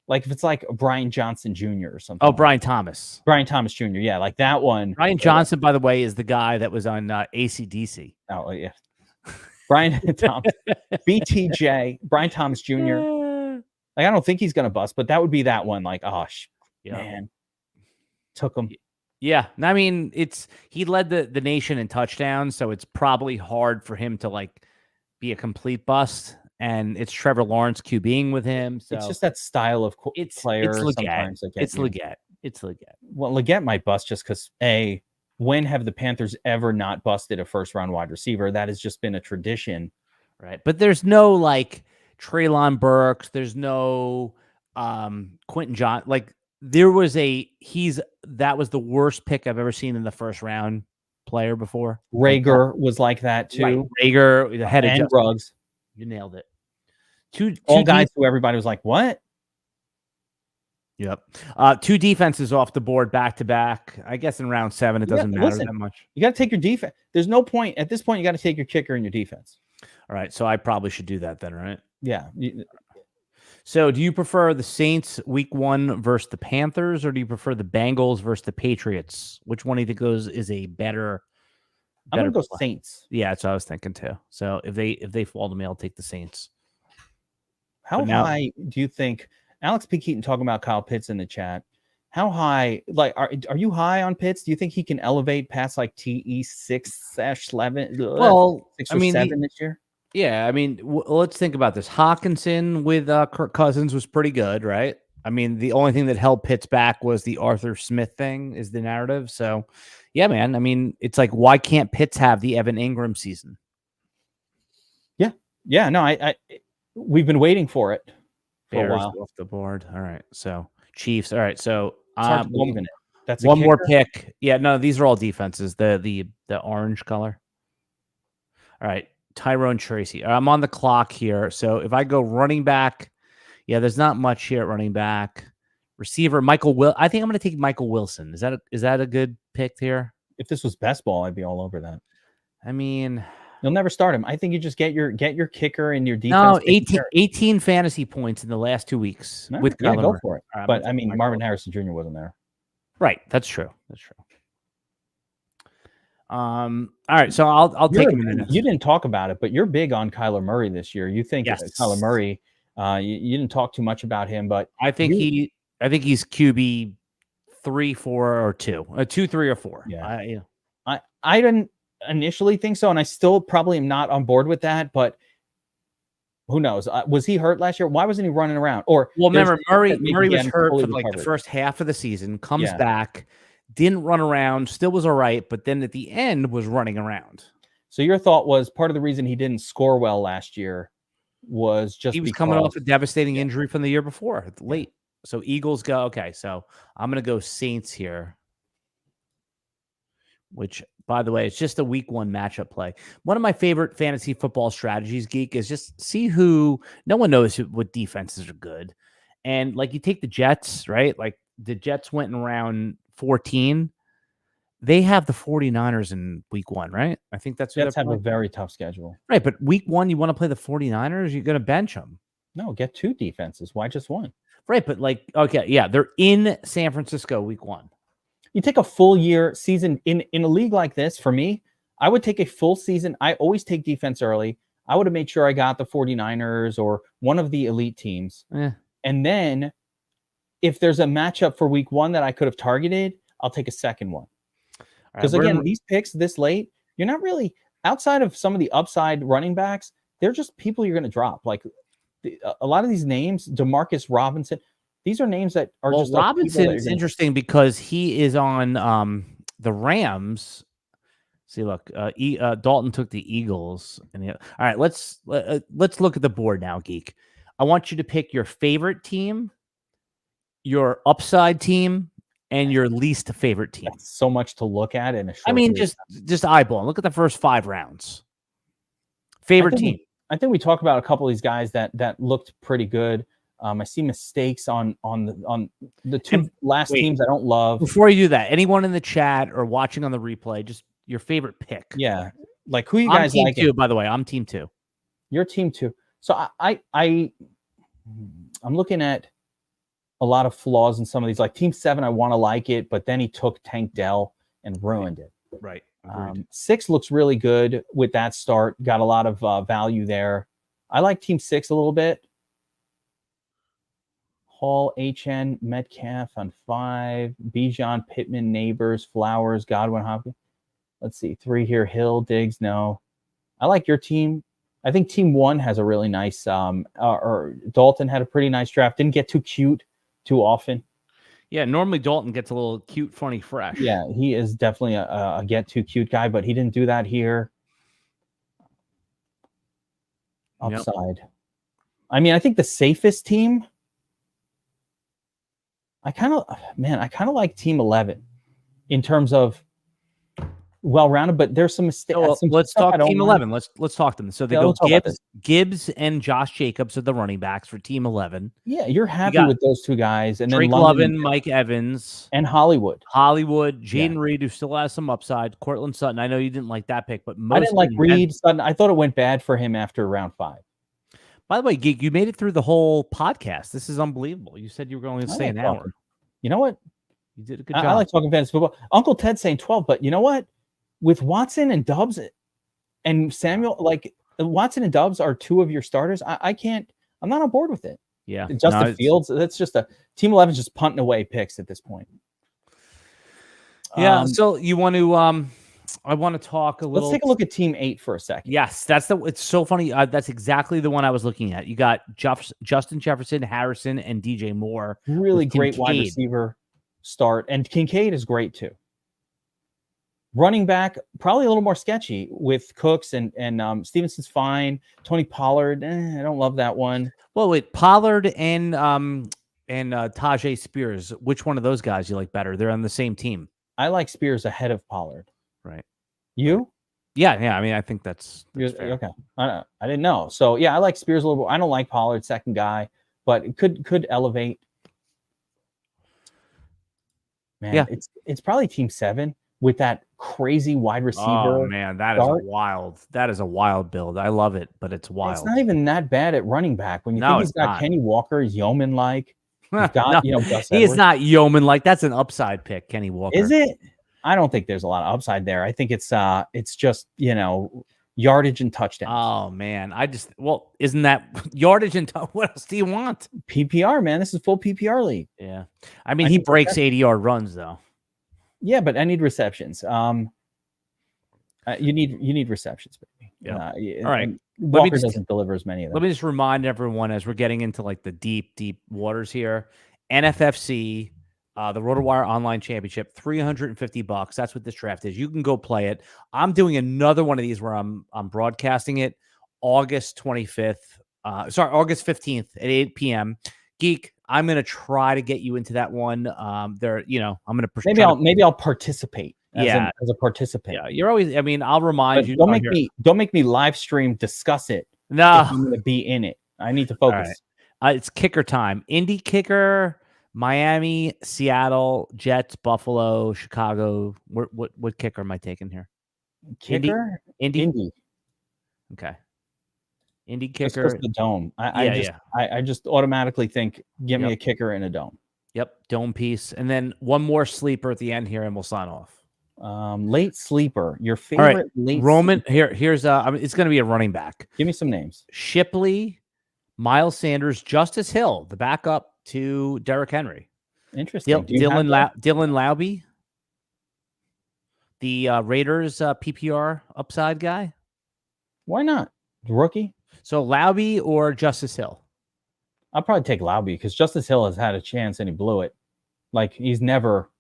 Speaker 2: Like if it's like Brian Johnson Jr. or something.
Speaker 1: Oh, Brian Thomas.
Speaker 2: Brian Thomas Jr. Yeah, like that one.
Speaker 1: Brian Johnson, by the way, is the guy that was on AC/DC.
Speaker 2: Oh yeah. Brian Thomas, BTJ, Brian Thomas Jr. Like I don't think he's gonna bust, but that would be that one. Like, man, took him.
Speaker 1: Yeah, I mean, he led the nation in touchdowns, so it's probably hard for him to like be a complete bust. And it's Trevor Lawrence QBing with him. So
Speaker 2: it's just that style of player.
Speaker 1: It's Leggett.
Speaker 2: Well, Leggett might bust just because when have the Panthers ever not busted a first round wide receiver? That has just been a tradition,
Speaker 1: right? But there's no like Treylon Burks. There's no Quentin John. Like there was that was the worst pick I've ever seen in the first round player before.
Speaker 2: Rager was like that too.
Speaker 1: Right. Rager, the head
Speaker 2: and Ruggs.
Speaker 1: You nailed it.
Speaker 2: Two guys who everybody was like, what?
Speaker 1: Yep. Two defenses off the board back to back. I guess in round 7, it doesn't matter that much.
Speaker 2: You got to take your defense. There's no point at this point. You got to take your kicker and your defense.
Speaker 1: All right. So I probably should do that then, right?
Speaker 2: Yeah.
Speaker 1: So do you prefer the Saints week 1 versus the Panthers, or do you prefer the Bengals versus the Patriots? Which one do you think is a better?
Speaker 2: I'm gonna go Saints.
Speaker 1: Yeah, that's what I was thinking too. So if they fall to me, I'll take the Saints.
Speaker 2: How high do you think? Alex P. Keaton talking about Kyle Pitts in the chat. How high? Like, are you high on Pitts? Do you think he can elevate past like TE 6/11?
Speaker 1: Well,
Speaker 2: 6 or 7 this year.
Speaker 1: Yeah, I mean, let's think about this. Hawkinson with Kirk Cousins was pretty good, right? I mean, the only thing that held Pitts back was the Arthur Smith thing, is the narrative. So, yeah, man. I mean, it's like, why can't Pitts have the Evan Ingram season?
Speaker 2: Yeah. No, we've been waiting for it for
Speaker 1: Bears
Speaker 2: a while.
Speaker 1: Off the board. All right. So Chiefs. All right. So
Speaker 2: that's
Speaker 1: one more pick. Yeah. No, these are all defenses. The orange color. All right. Tyrone Tracy. I'm on the clock here. So if I go running back, there's not much here at running back. Receiver, I think I'm going to take Michael Wilson. Is that a good pick here?
Speaker 2: If this was best ball, I'd be all over that.
Speaker 1: I mean,
Speaker 2: you'll never start him. I think you just get your kicker and your defense.
Speaker 1: No, 18 fantasy points in the last 2 weeks with Kyler
Speaker 2: go
Speaker 1: Murray.
Speaker 2: for it. But I mean, Marvin Harrison Jr. wasn't there.
Speaker 1: Right. That's true. All right, so I'll take him in a minute.
Speaker 2: You didn't talk about it, but you're big on Kyler Murray this year. You think Kyler Murray? You didn't talk too much about him, but
Speaker 1: I think he's QB 3, 4, or 2, 2, 3, or 4.
Speaker 2: Yeah, I didn't initially think so, and I still probably am not on board with that. But who knows? Was he hurt last year? Why wasn't he running around?
Speaker 1: Remember, Murray was hurt for like the first half of the season. Comes back. Didn't run around, still was all right, but then at the end was running around.
Speaker 2: So your thought was part of the reason he didn't score well last year was just
Speaker 1: he was coming off a devastating injury from the year before, late. So Eagles go, okay, so I'm going to go Saints here, which, by the way, it's just a week 1 matchup play. One of my favorite fantasy football strategies, Geek, is just see no one knows what defenses are good. And like you take the Jets, right? Like the Jets went in round 14. They have the 49ers in week 1, right? I think that's
Speaker 2: Jets have a very tough schedule.
Speaker 1: Right, but week 1, you want to play the 49ers, you're going to bench them.
Speaker 2: No, get 2 defenses. Why just 1?
Speaker 1: Right, but like, okay, yeah, they're in San Francisco week 1.
Speaker 2: You take a full year season in a league like this. For me, I would take a full season. I always take defense early. I would have made sure I got the 49ers or one of the elite teams. And then if there's a matchup for week 1 that I could have targeted, I'll take a second one. Because again, these picks this late, you're not really outside of some of the upside running backs. They're just people you're going to drop. Like a lot of these names, Demarcus Robinson, these are names that are just like
Speaker 1: Robinson's interesting because he is on the Rams. See, look, Dalton took the Eagles. All right, let's look at the board now, Geek. I want you to pick your favorite team, your upside team, and your least favorite team.
Speaker 2: That's so much to look at in a short.
Speaker 1: I mean, just eyeball. Look at the first 5 rounds. Favorite team.
Speaker 2: I think we talked about a couple of these guys that looked pretty good. I see mistakes on the 2 last teams I don't love.
Speaker 1: Before you do that, anyone in the chat or watching on the replay, just your favorite pick.
Speaker 2: Yeah, like who you guys like?
Speaker 1: Team 2, by the way. I'm team 2.
Speaker 2: You're team 2. So I'm looking at a lot of flaws in some of these. Like team 7, I want to like it, but then he took Tank Dell and ruined it.
Speaker 1: Right.
Speaker 2: 6 looks really good with that start. Got a lot of value there. I like team 6 a little bit. Hall, HN, Metcalf on 5. Bijan, Pittman, Neighbors, Flowers, Godwin, Hopkins. Let's see. 3 here. Hill, Diggs. No. I like your team. I think team 1 has a really nice or Dalton had a pretty nice draft. Didn't get too cute too often.
Speaker 1: Yeah, normally Dalton gets a little cute, funny, fresh.
Speaker 2: Yeah, he is definitely a get too cute guy, but he didn't do that here. Upside. Yep. I mean, I think the safest team, I kind of like team 11 in terms of well-rounded, but there's some mistakes.
Speaker 1: So, let's talk team 11. Let's talk to them. So they go Gibbs and Josh Jacobs are the running backs for team 11.
Speaker 2: Yeah, you're happy with those 2 guys. And
Speaker 1: Drake
Speaker 2: then
Speaker 1: Lovin, Mike Evans.
Speaker 2: And Hollywood,
Speaker 1: Jaden Reed, who still has some upside. Cortland Sutton, I know you didn't like that pick, but
Speaker 2: I didn't like Reed. Sutton, I thought it went bad for him after round 5.
Speaker 1: By the way, Geek, you made it through the whole podcast. This is unbelievable. You said you were going to stay an hour.
Speaker 2: You know what?
Speaker 1: You did a good job.
Speaker 2: I like talking fantasy football. Uncle Ted's saying 12, but you know what? With Watson and Doubs and Samuel, like Watson and Doubs are 2 of your starters. I'm not on board with it.
Speaker 1: Yeah.
Speaker 2: Justin Fields, that's just a team 11 just punting away picks at this point.
Speaker 1: Yeah. So you want to, I want to talk a little.
Speaker 2: Let's take a look at team 8 for a second.
Speaker 1: Yes. It's so funny. That's exactly the one I was looking at. You got Justin Jefferson, Harrison, and DJ Moore.
Speaker 2: Really great wide receiver start. And Kincaid is great too. Running back, probably a little more sketchy with Cooks and Stevenson's fine. Tony Pollard, I don't love that one.
Speaker 1: Well, wait, Pollard and Tajay Spears. Which one of those guys you like better? They're on the same team.
Speaker 2: I like Spears ahead of Pollard.
Speaker 1: Right.
Speaker 2: You?
Speaker 1: Yeah. I mean, I think that's fair.
Speaker 2: Okay. I didn't know. So yeah, I like Spears a little bit. I don't like Pollard, second guy, but it could elevate. Man, yeah. It's probably team 7. With that crazy wide receiver.
Speaker 1: Oh man, that is a wild build. I love it, but it's wild.
Speaker 2: It's not even that bad at running back. When you think he's got Kenny Walker, he's yeoman like.
Speaker 1: He is not yeoman like. That's an upside pick, Kenny Walker.
Speaker 2: Is it? I don't think there's a lot of upside there. I think it's just yardage and touchdowns.
Speaker 1: Oh man, isn't that yardage and what else do you want?
Speaker 2: PPR, man. This is full PPR league.
Speaker 1: Yeah, I mean he breaks 80-yard runs though.
Speaker 2: Yeah, but I need receptions. You need receptions, baby.
Speaker 1: Yeah. All right.
Speaker 2: Walker doesn't deliver as many of them.
Speaker 1: Let me just remind everyone as we're getting into like the deep waters here. NFFC, the RotoWire Online Championship, $350. That's what this draft is. You can go play it. I'm doing another one of these where I'm broadcasting it August 15th at 8 p.m. Geek, I'm going to try to get you into that one. I'm going to push.
Speaker 2: Maybe I'll participate. As a participant.
Speaker 1: Yeah, you're always. I mean, I'll remind you.
Speaker 2: Don't make me live stream discuss it.
Speaker 1: No,
Speaker 2: I'm going to be in it. I need to focus.
Speaker 1: Right. It's kicker time. Indy kicker, Miami, Seattle, Jets, Buffalo, Chicago. What kicker am I taking here?
Speaker 2: Kicker,
Speaker 1: Indy. Okay. Indy kicker.
Speaker 2: It's just the dome. I just automatically think, give me a kicker in a dome.
Speaker 1: Yep, dome piece, and then one more sleeper at the end here, and we'll sign off.
Speaker 2: Late sleeper. Your favorite late
Speaker 1: Roman. Here's it's going to be a running back.
Speaker 2: Give me some names.
Speaker 1: Shipley, Miles Sanders, Justice Hill, the backup to Derrick Henry.
Speaker 2: Interesting.
Speaker 1: Dylan Lauby. The Raiders PPR upside guy.
Speaker 2: Why not? The rookie?
Speaker 1: So Lauby or Justice Hill?
Speaker 2: I'll probably take Lauby because Justice Hill has had a chance and he blew it. Like, he's never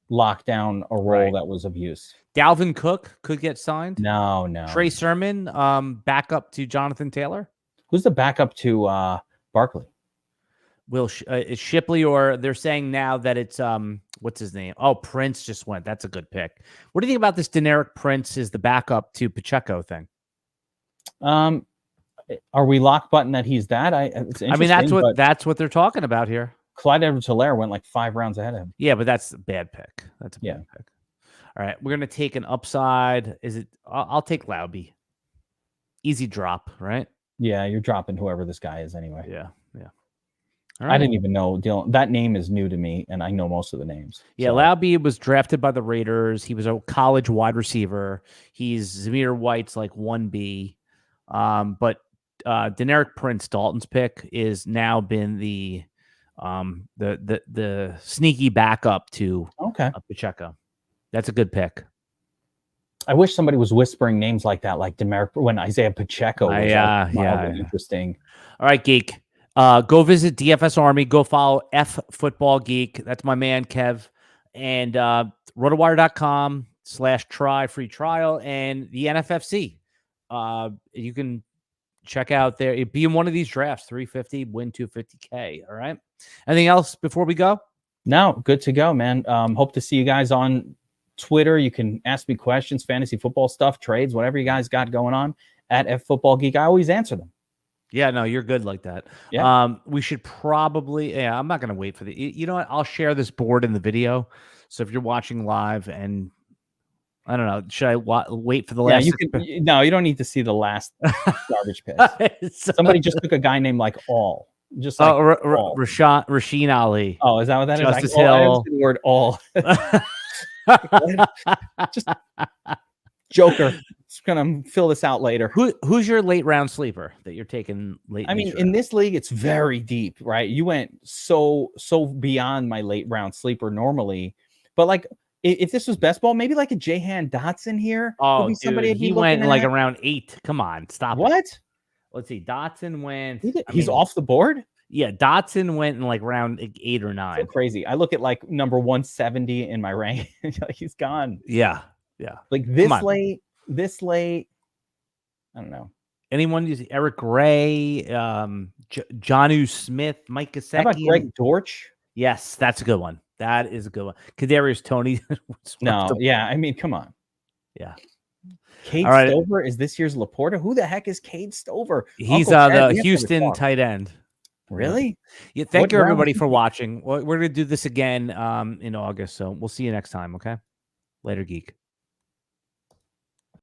Speaker 2: locked down a role that was of use.
Speaker 1: Dalvin Cook could get signed.
Speaker 2: No.
Speaker 1: Trey Sermon, backup to Jonathan Taylor.
Speaker 2: Who's the backup to Barkley?
Speaker 1: It's Shipley, or they're saying now that it's what's his name? Oh, Prince just went. That's a good pick. What do you think about this? Deneric Prince is the backup to Pacheco thing.
Speaker 2: Are we lock button that he's that? I mean,
Speaker 1: that's what they're talking about here.
Speaker 2: Clyde Edwards-Helaire went like 5 rounds ahead of him.
Speaker 1: Yeah, but that's a bad pick. That's a bad pick. All right, we're gonna take an upside. Is it? I'll take Lauby. Easy drop, right?
Speaker 2: Yeah, you're dropping whoever this guy is anyway.
Speaker 1: Yeah.
Speaker 2: Right. I didn't even know Dylan. That name is new to me, and I know most of the names.
Speaker 1: Yeah, so. Lauby was drafted by the Raiders. He was a college wide receiver. He's Zamir White's like 1B. But Deneric Prince, Dalton's pick, is now been the sneaky backup to Pacheco. That's a good pick.
Speaker 2: I wish somebody was whispering names like that, like Deneric when Isaiah Pacheco was interesting.
Speaker 1: All right, Geek. Go visit DFS Army. Go follow F Football Geek. That's my man, Kev. And rotowire.com/try free trial and the NFFC. You can check out there. Be in one of these drafts, 350, win 250K. All right. Anything else before we go?
Speaker 2: No, good to go, man. Hope to see you guys on Twitter. You can ask me questions, fantasy football stuff, trades, whatever you guys got going on at F Football Geek. I always answer them.
Speaker 1: Yeah, no, you're good like that.
Speaker 2: Yeah.
Speaker 1: We should probably, I'm not going to wait for you know what? I'll share this board in the video. So if you're watching live and I don't know, should I wait for the last?
Speaker 2: No, you don't need to see the last garbage pick. Somebody just took a guy named like All. Just like
Speaker 1: Rasheen Ali.
Speaker 2: Oh, is that what that is?
Speaker 1: Justice Hill.
Speaker 2: The word All. Just Joker. Just gonna fill this out later.
Speaker 1: Who's your late round sleeper that you're taking late?
Speaker 2: I mean, in this league, it's very deep, right? You went so beyond my late round sleeper normally, but like if this was best ball, maybe like a Jahan Dotson here.
Speaker 1: Oh, dude, he went like around 8. Come on, stop.
Speaker 2: What?
Speaker 1: Let's see. Dotson went.
Speaker 2: He's off the board.
Speaker 1: Yeah, Dotson went in like round 8 or 9.
Speaker 2: So crazy. I look at like number 170 in my rank. He's gone.
Speaker 1: Yeah.
Speaker 2: Like this late. I don't know.
Speaker 1: Anyone use Eric Gray, Jonnu Smith, Mike Gesicki?
Speaker 2: How about Greg Dortch?
Speaker 1: Yes, that's a good one. That is a good one. Kadarius Toney.
Speaker 2: I mean, come on.
Speaker 1: Yeah.
Speaker 2: Cade Stover is this year's Laporta. Who the heck is Cade Stover?
Speaker 1: He's the Houston tight end.
Speaker 2: Really?
Speaker 1: Yeah. Thank you, everybody, for watching. We're going to do this again in August, so we'll see you next time, okay? Later, Geek.